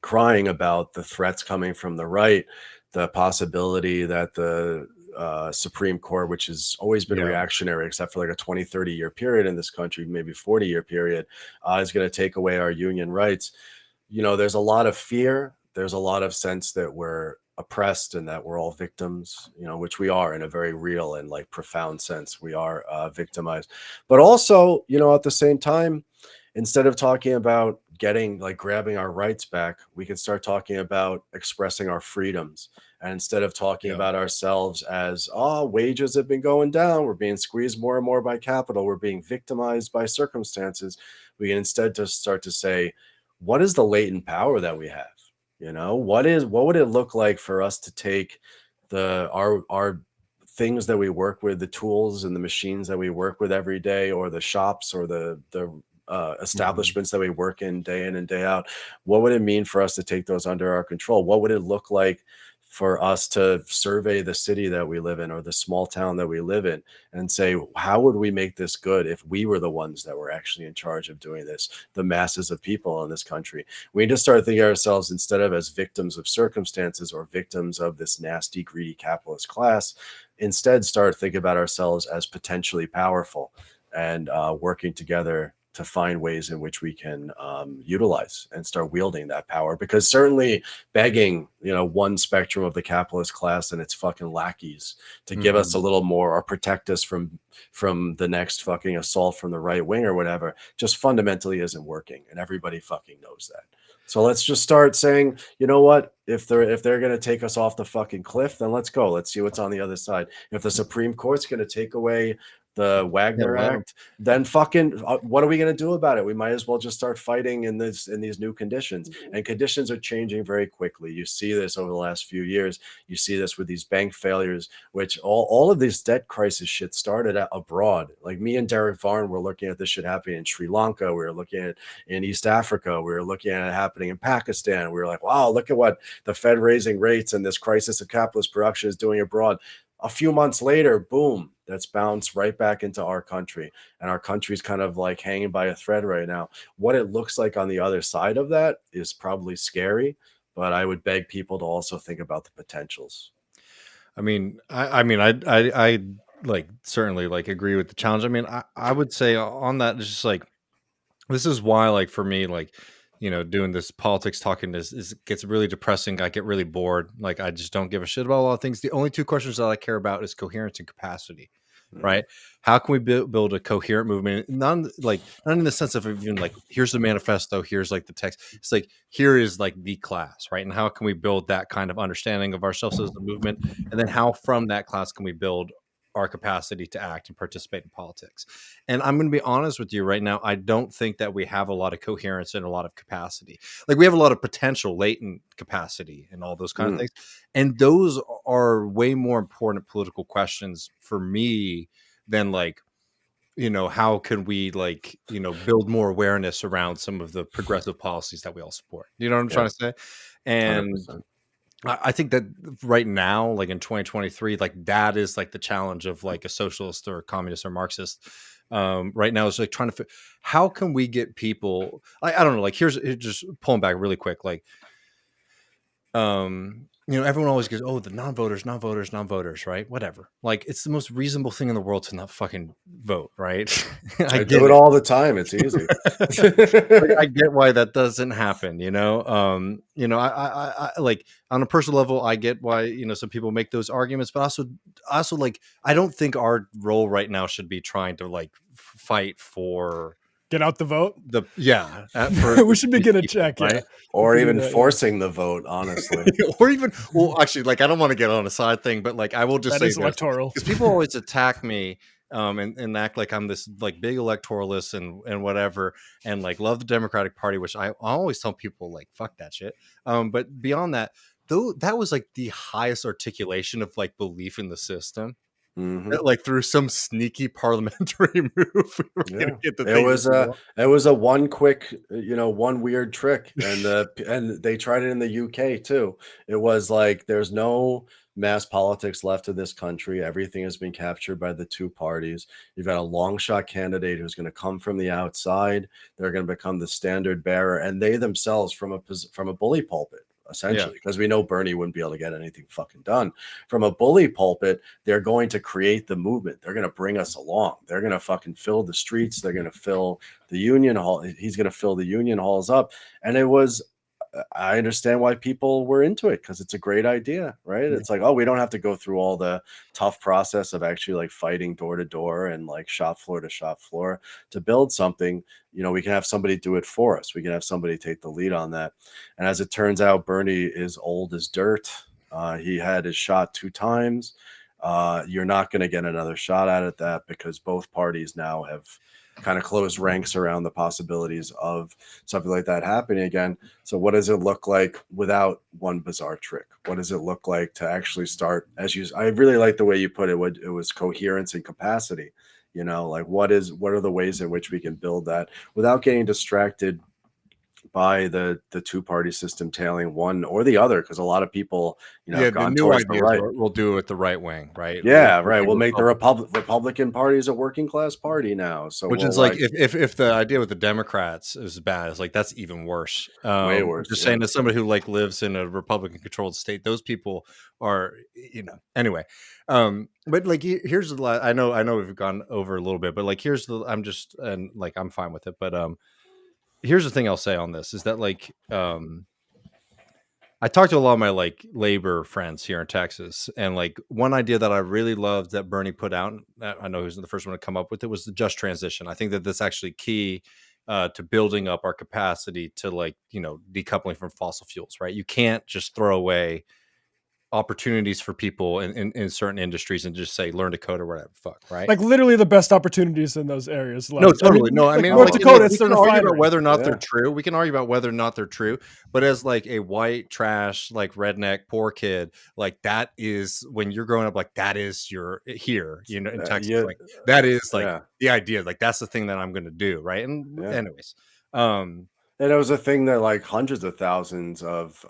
crying about the threats coming from the right, the possibility that the Supreme Court, which has always been reactionary, except for like a 20, 30-year period in this country, maybe 40-year period, is going to take away our union rights? There's a lot of fear. There's a lot of sense that we're oppressed and that we're all victims, which we are in a very real and like profound sense. We are victimized. But also, at the same time, instead of talking about grabbing our rights back, we can start talking about expressing our freedoms. And instead of talking about ourselves as, wages have been going down, we're being squeezed more and more by capital, we're being victimized by circumstances, we can instead just start to say, what is the latent power that we have? What would it look like for us to take our things that we work with, the tools and the machines that we work with every day, or the shops or the establishments that we work in and day out? What would it mean for us to take those under our control? What would it look like for us to survey the city that we live in or the small town that we live in and say, how would we make this good if we were the ones that were actually in charge of doing this, the masses of people in this country? We need to start thinking of ourselves instead of as victims of circumstances or victims of this nasty, greedy capitalist class. Instead, start thinking about ourselves as potentially powerful and working together to find ways in which we can utilize and start wielding that power. Because certainly begging, one spectrum of the capitalist class and its fucking lackeys to give us a little more or protect us from the next fucking assault from the right wing or whatever, just fundamentally isn't working. And everybody fucking knows that. So let's just start saying, you know what, if they're going to take us off the fucking cliff, then let's go. Let's see what's on the other side. If the Supreme Court's going to take away the Wagner Act, then fucking what are we going to do about it? We might as well just start fighting in these new conditions. And conditions are changing very quickly. You see this over the last few years. You see this with these bank failures, which all of this debt crisis shit started abroad. Like me and Derek Varn were looking at this shit happening in Sri Lanka. We were looking at it in East Africa. We were looking at it happening in Pakistan. We were like, wow, look at what the Fed raising rates and this crisis of capitalist production is doing abroad. A few months later, boom, that's bounced right back into our country. And our country's kind of like hanging by a thread right now. What it looks like on the other side of that is probably scary, but I would beg people to also think about the potentials. I mean, I like certainly like agree with the challenge. I mean, I would say on that, it's just like, this is why, like, for me, like, doing this politics talking is gets really depressing. I get really bored. Like, I just don't give a shit about a lot of things. The only two questions that I care about is coherence and capacity, right? How can we build a coherent movement? Not in the sense of even like, here's the manifesto, here's like the text. It's like, here is like the class, right? And how can we build that kind of understanding of ourselves as a movement? And then how from that class can we build our capacity to act and participate in politics? And I'm going to be honest with you right now, I don't think that we have a lot of coherence and a lot of capacity. Like, we have a lot of potential, latent capacity and all those kind of things. And those are way more important political questions for me than like, how can we like, build more awareness around some of the progressive policies that we all support. You know what I'm trying to say? And 100%. I think that right now, like in 2023, like that is like the challenge of like a socialist or a communist or Marxist. Right now is like trying to how can we get people, I don't know, like here's just pulling back really quick. Like, everyone always goes, oh, the non-voters, right? Whatever. Like, it's the most reasonable thing in the world to not fucking vote, right? I do it all the time. It's easy. Like, I get why that doesn't happen, I like, on a personal level, I get why, some people make those arguments, but also like, I don't think our role right now should be trying to like fight for Get out the vote. We should begin a check, right? yeah. Or even forcing the vote, honestly. Or even, well, actually, like, I don't want to get on a side thing, but like, I will just That say is electoral. because people always attack me and act like I'm this like big electoralist and whatever, and like love the Democratic Party, which I always tell people like, fuck that shit. But beyond that, though, that was like the highest articulation of like belief in the system. That, like, through some sneaky parliamentary move, we were gonna get the thing. It was a one quick, one weird trick, and and they tried it in the UK too. It was like, there's no mass politics left in this country. Everything has been captured by the two parties. You've got a long shot candidate who's going to come from the outside. They're going to become the standard bearer, and they themselves from a bully pulpit, essentially, because we know Bernie wouldn't be able to get anything fucking done. From a bully pulpit, they're going to create the movement. They're going to bring us along. They're going to fucking fill the streets. They're going to fill the union hall. He's going to fill the union halls up. And I understand why people were into it, because it's a great idea, right? It's like, oh, we don't have to go through all the tough process of actually like fighting door to door and like shop floor to shop floor to build something. We can have somebody do it for us. We can have somebody take the lead on that. And as it turns out, Bernie is old as dirt. He had his shot 2 times. You're not going to get another shot at that, because both parties now have kind of closed ranks around the possibilities of something like that happening again. So what does it look like without one bizarre trick? What does it look like to actually start, I really like the way you put it, it was coherence and capacity. Like, what are the ways in which we can build that without getting distracted by the two-party system tailing one or the other, because a lot of people have gone towards the right. We'll do it the right wing, right? We'll make the Republican Party is a working class party now. So which is like, if the idea with the Democrats is bad, it's like, that's even worse. Way worse. Just saying, as somebody who like lives in a Republican controlled state, those people are, anyway. But like, here's the I know we've gone over a little bit, but like, I'm fine with it. But here's the thing I'll say on this is that like, I talked to a lot of my like labor friends here in Texas, and like, one idea that I really loved that Bernie put out, I know he was the first one to come up with it, was the just transition. I think that that's actually key to building up our capacity to like, decoupling from fossil fuels, right? You can't just throw away opportunities for people in certain industries and just say learn to code or whatever, fuck, right? Like, literally the best opportunities in those areas. No, totally. I mean, North Dakota, it's the refinery. refinery. Whether or not they're true, we can argue about whether or not they're true. But as like a white trash, like redneck poor kid, like, that is when you're growing up, like, that is your here, in Texas, like, that is like the idea, like, that's the thing that I'm going to do, right? And anyways, and it was a thing that like hundreds of thousands of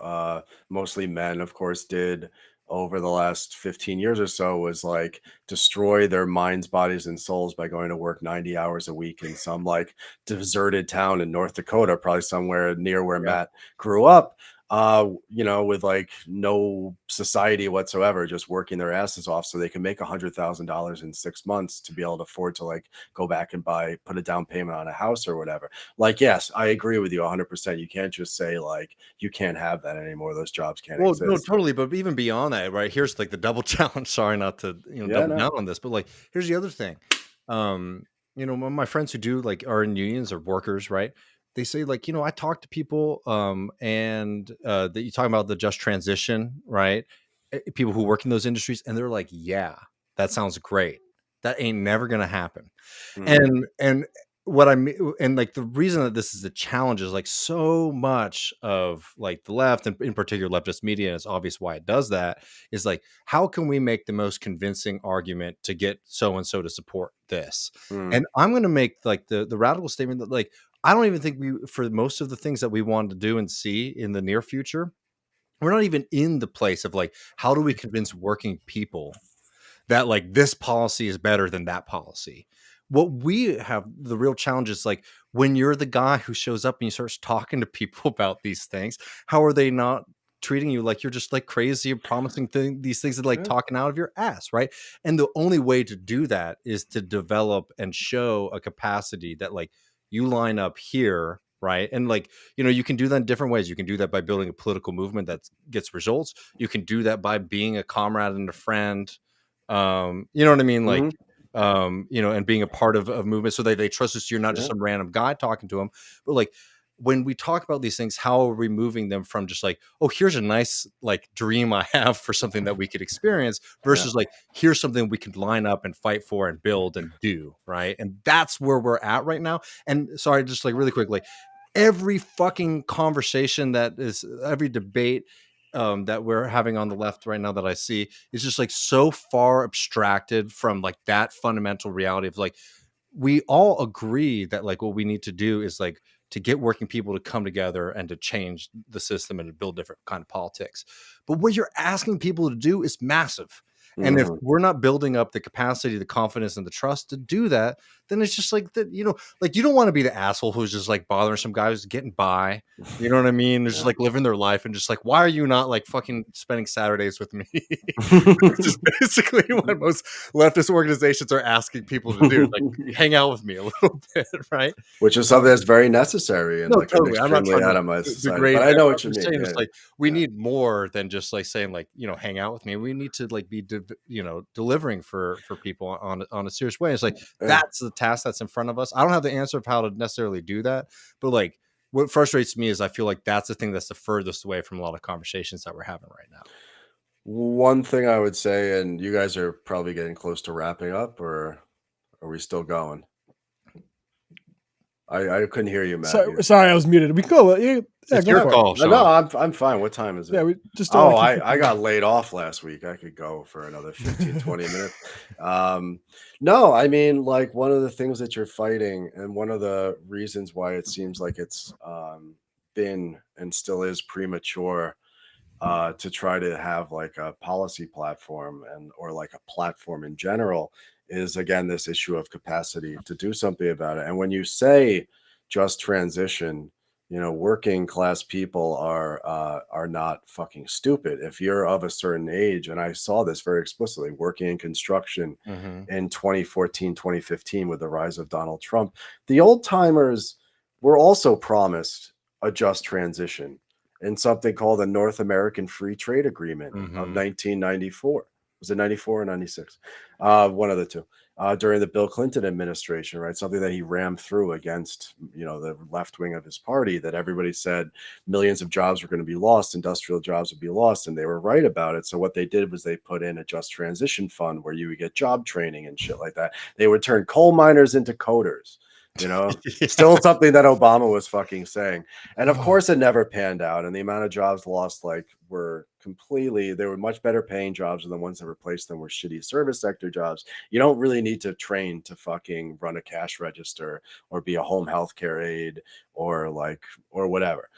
mostly men, of course, did over the last 15 years or so was like destroy their minds, bodies, and souls by going to work 90 hours a week in some like deserted town in North Dakota, probably somewhere near where Matt grew up, with like no society whatsoever, just working their asses off so they can make $100,000 in 6 months to be able to afford to like go back and put a down payment on a house or whatever. Like, yes, I agree with you 100%. You can't just say like you can't have that anymore. Those jobs can't Well, exist. no, totally. But even beyond that, right? Here's like the double challenge. Sorry, not to double down on this, but like here's the other thing. My friends who do like are in unions or workers, right? They say like, I talk to people and that you talk about the just transition, right? People who work in those industries, and they're like, yeah, that sounds great. That ain't never gonna happen. And what I mean, and like the reason that this is a challenge is like so much of like the left, and in particular leftist media, and it's obvious why it does that, is like, how can we make the most convincing argument to get so and so to support this? And I'm going to make like the radical statement that like I don't even think for most of the things that we want to do and see in the near future, we're not even in the place of like, how do we convince working people that like this policy is better than that policy? What we have, the real challenge is like when you're the guy who shows up and you starts talking to people about these things, how are they not treating you like you're just like crazy and promising these things that like talking out of your ass, right? And the only way to do that is to develop and show a capacity that like you line up here, right? And like, you can do that in different ways. You can do that by building a political movement that gets results. You can do that by being a comrade and a friend. You know what I mean? Like, and being a part of movement so they trust us. You're not just some random guy talking to them, but like when we talk about these things, how are we moving them from just like, oh, here's a nice like dream I have for something that we could experience versus like, here's something we can line up and fight for and build and do. Right. And that's where we're at right now. And sorry, just like really quickly, every fucking conversation every debate that we're having on the left right now that I see is just like so far abstracted from like that fundamental reality of like, we all agree that like what we need to do is like to get working people to come together and to change the system and to build different kind of politics. But what you're asking people to do is massive. And if we're not building up the capacity, the confidence, and the trust to do that, then it's just like that, like you don't want to be the asshole who's just like bothering some guy who's getting by. You know what I mean? They're just like living their life and just like, why are you not like fucking spending Saturdays with me? Which is basically what most leftist organizations are asking people to do. Like, hang out with me a little bit, right? Which is something that's very necessary and like totally. I'm not trying to atomized society. But I know what you mean. It's like we need more than just like saying like, hang out with me. We need to like be delivering for people on a serious way. It's like that's the task that's in front of us. I don't have the answer of how to necessarily do that, but like what frustrates me is I feel like that's the thing that's the furthest away from a lot of conversations that we're having right now. One thing I would say, and you guys are probably getting close to wrapping up, or are we still going? I couldn't hear you, Matt. Sorry, I was muted. We go. Yeah, it's go your for call, it. Sean. No, I'm fine. What time is it? Yeah, we just. I got laid off last week. I could go for another 15, 20 minutes. No, I mean, like one of the things that you're fighting, and one of the reasons why it seems like it's been and still is premature to try to have like a policy platform or like a platform in general is again this issue of capacity to do something about it. And when you say just transition, working class people are not fucking stupid. If you're of a certain age, and I saw this very explicitly working in construction in 2014, 2015 with the rise of Donald Trump, the old timers were also promised a just transition in something called the North American Free Trade Agreement of 1994. Was it 94 or 96? One of the two. During the Bill Clinton administration, right? Something that he rammed through against, the left wing of his party, that everybody said millions of jobs were going to be lost, industrial jobs would be lost, and they were right about it. So what they did was they put in a just transition fund where you would get job training and shit like that. They would turn coal miners into coders. Still something that Obama was fucking saying. And of course it never panned out. And the amount of jobs lost, they were much better paying jobs, and the ones that replaced them were shitty service sector jobs. You don't really need to train to fucking run a cash register or be a home healthcare aide or whatever.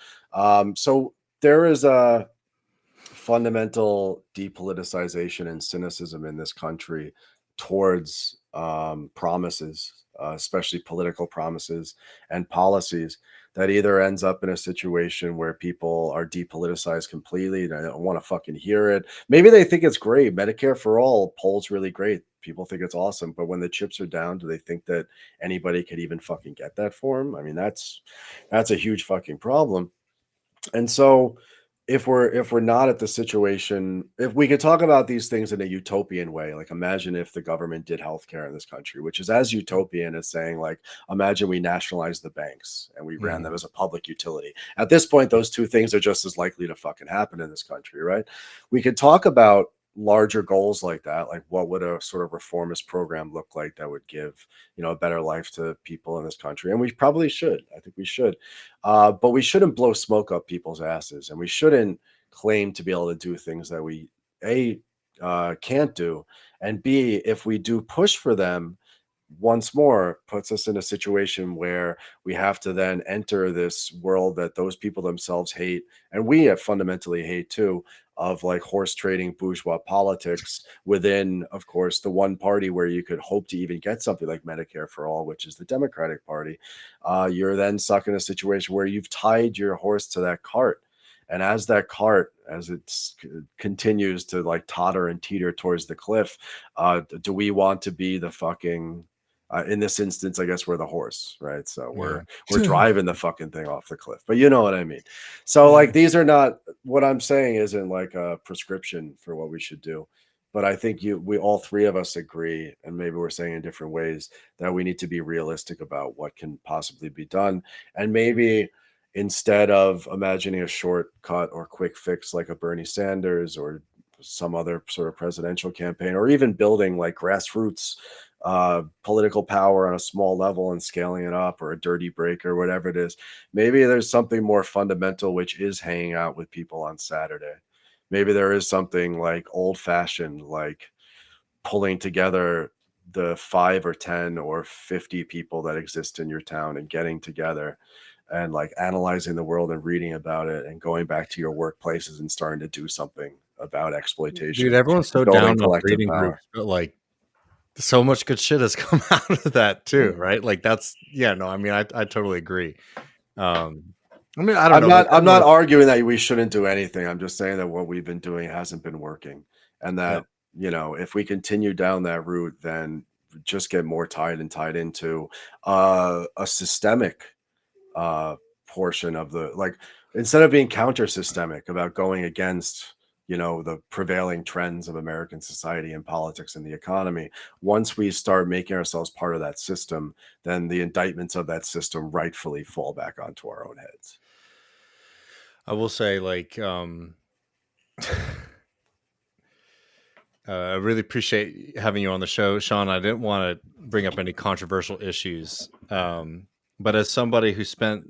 So there is a fundamental depoliticization and cynicism in this country towards promises, especially political promises and policies, that either ends up in a situation where people are depoliticized completely. They don't want to fucking hear it. Maybe they think it's great. Medicare for all polls really great. People think it's awesome. But when the chips are down, do they think that anybody could even fucking get that for them? I mean, that's a huge fucking problem. And so if we're not at the situation, if we could talk about these things in a utopian way, like imagine if the government did healthcare in this country, which is as utopian as saying, like, imagine we nationalized the banks and we ran them as a public utility. At this point, those two things are just as likely to fucking happen in this country, right? We could talk about larger goals like that, like what would a sort of reformist program look like that would give, a better life to people in this country. And we probably should. I think we should. But we shouldn't blow smoke up people's asses, and we shouldn't claim to be able to do things that we can't do, and B, if we do push for them, once more puts us in a situation where we have to then enter this world that those people themselves hate, and we fundamentally hate too, of like horse trading bourgeois politics within, of course, the one party where you could hope to even get something like Medicare for all, which is the Democratic Party. You're then stuck in a situation where you've tied your horse to that cart. And as that cart, as it continues to like totter and teeter towards the cliff, do we want to be the fucking, in this instance, I guess we're the horse, right? So we're driving the fucking thing off the cliff, but you know what I mean? So like, these are not, what I'm saying isn't like a prescription for what we should do. But I think we all three of us agree, and maybe we're saying in different ways, that we need to be realistic about what can possibly be done. And maybe instead of imagining a shortcut or quick fix like a Bernie Sanders or some other sort of presidential campaign, or even building like grassroots political power on a small level and scaling it up, or a dirty break or whatever it is, maybe there's something more fundamental, which is hanging out with people on Saturday. Maybe there is something like old fashioned, like pulling together the 5 or 10 or 50 people that exist in your town and getting together and like analyzing the world and reading about it and going back to your workplaces and starting to do something about exploitation. Dude, everyone's so down on reading groups, but like so much good shit has come out of that too, right? Like that's, I mean, I totally agree. I mean, I don't know. I'm not arguing that we shouldn't do anything. I'm just saying that what we've been doing hasn't been working, and that if we continue down that route, then just get more tied into a systemic portion of the, like, instead of being counter systemic about going against the prevailing trends of American society and politics and the economy. Once we start making ourselves part of that system, then the indictments of that system rightfully fall back onto our own heads. I will say, like, I really appreciate having you on the show, Sean. I didn't want to bring up any controversial issues, but as somebody who spent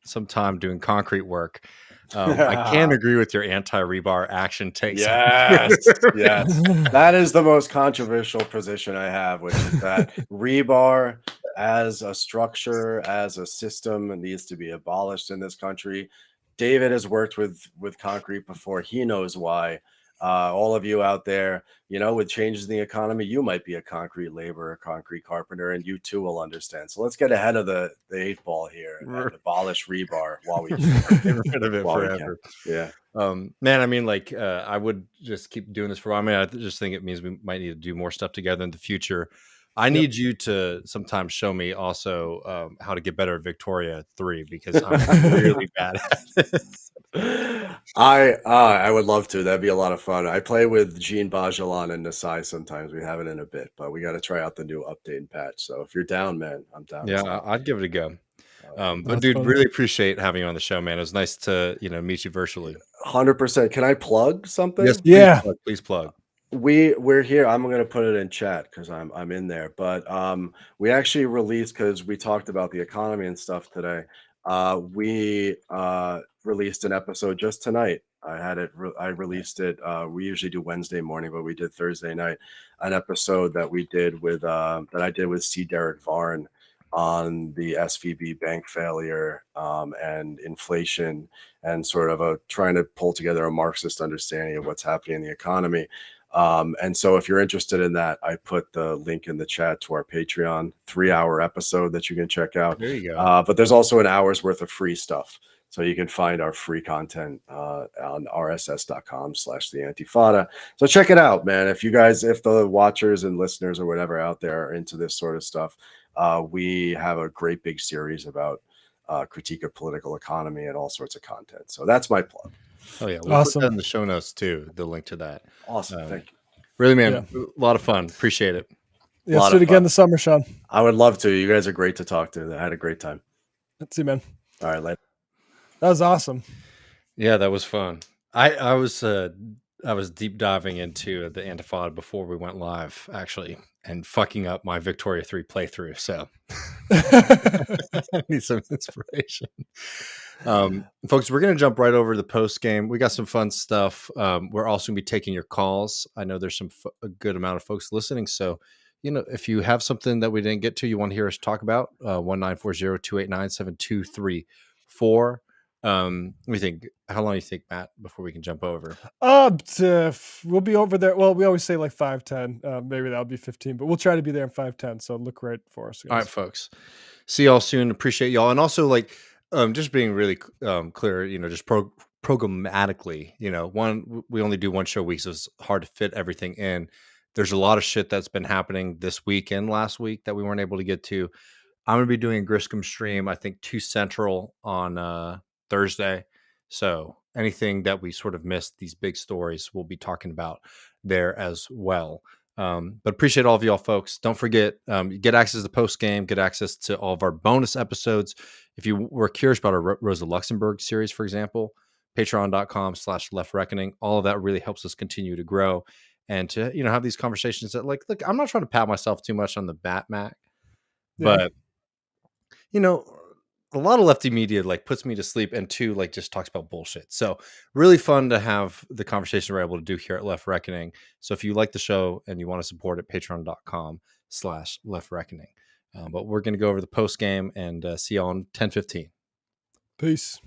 some time doing concrete work, I can agree with your anti-rebar action takes. Yes, yes. That is the most controversial position I have, which is that rebar as a structure, as a system, needs to be abolished in this country. David has worked with concrete before. He knows why. All of you out there, with changes in the economy, you might be a concrete laborer, a concrete carpenter, and you too will understand. So let's get ahead of the 8 ball here and abolish rebar while we get rid of it forever. Yeah. Man, I mean, like, I would just keep doing this for a while. I mean, I just think it means we might need to do more stuff together in the future. I need you to sometimes show me also how to get better at Victoria 3, because I'm really bad at this. I would love to. That'd be a lot of fun. I play with Jean Bajalan and Nasai sometimes. We haven't in a bit, but we got to try out the new update and patch. So if you're down, man, I'm down. Yeah, I'd give it a go. But dude, fun. Really appreciate having you on the show, man. It was nice to meet you virtually. 100%. Can I plug something? Yes, please plug. We're here. I'm going to put it in chat because I'm in there. But we actually released, because we talked about the economy and stuff today. We released an episode just tonight. I released it. We usually do Wednesday morning, but we did Thursday night. An episode that we did with that I did with C. Derek Varn on the SVB bank failure and inflation, and sort of trying to pull together a Marxist understanding of what's happening in the economy. And so if you're interested in that, I put the link in the chat to our Patreon 3-hour episode that you can check out. There you go. But there's also an hour's worth of free stuff. So you can find our free content on rss.com/the Antifada. So check it out, man. If the watchers and listeners or whatever out there are into this sort of stuff, we have a great big series about critique of political economy and all sorts of content. So that's my plug. Oh yeah, we'll Awesome. put that in the show notes too. The link to that. Awesome. Thank you. Really, man, a lot of fun. Appreciate it. Yeah, let's do it again this summer, Sean. I would love to. You guys are great to talk to. I had a great time. Let's see, man. All right, later. That was awesome. Yeah, that was fun. I was deep diving into the Antifada before we went live, actually, and fucking up my Victoria 3 playthrough. So I need some inspiration. Folks, we're going to jump right over to the post game. We got some fun stuff. We're also going to be taking your calls. I know there's a good amount of folks listening. So, if you have something that we didn't get to, you want to hear us talk about, 1-940-289-7234. We think, how long do you think, Matt, before we can jump over? We'll be over there. Well, we always say like 5:10. Maybe that'll be 15, but we'll try to be there in 5:10. So look right for us, guys. All right, folks. See y'all soon. Appreciate y'all. And also, just being really clear, just programmatically, we only do one show a week, so it's hard to fit everything in. There's a lot of shit that's been happening this week and last week that we weren't able to get to. I'm going to be doing a Griscom stream, I think 2 Central on Thursday. So anything that we sort of missed, these big stories, we'll be talking about there as well. But appreciate all of y'all, folks. Don't forget, get access to the post game, get access to all of our bonus episodes. If you were curious about our Rosa Luxemburg series, for example, patreon.com/left reckoning. All of that really helps us continue to grow and to, have these conversations that look, I'm not trying to pat myself too much on the back, Mac, but a lot of lefty media puts me to sleep, and two, just talks about bullshit. So really fun to have the conversation we're able to do here at Left Reckoning. So if you like the show and you want to support it, patreon.com/left reckoning. But we're going to go over the post game and see you on 10:15. Peace.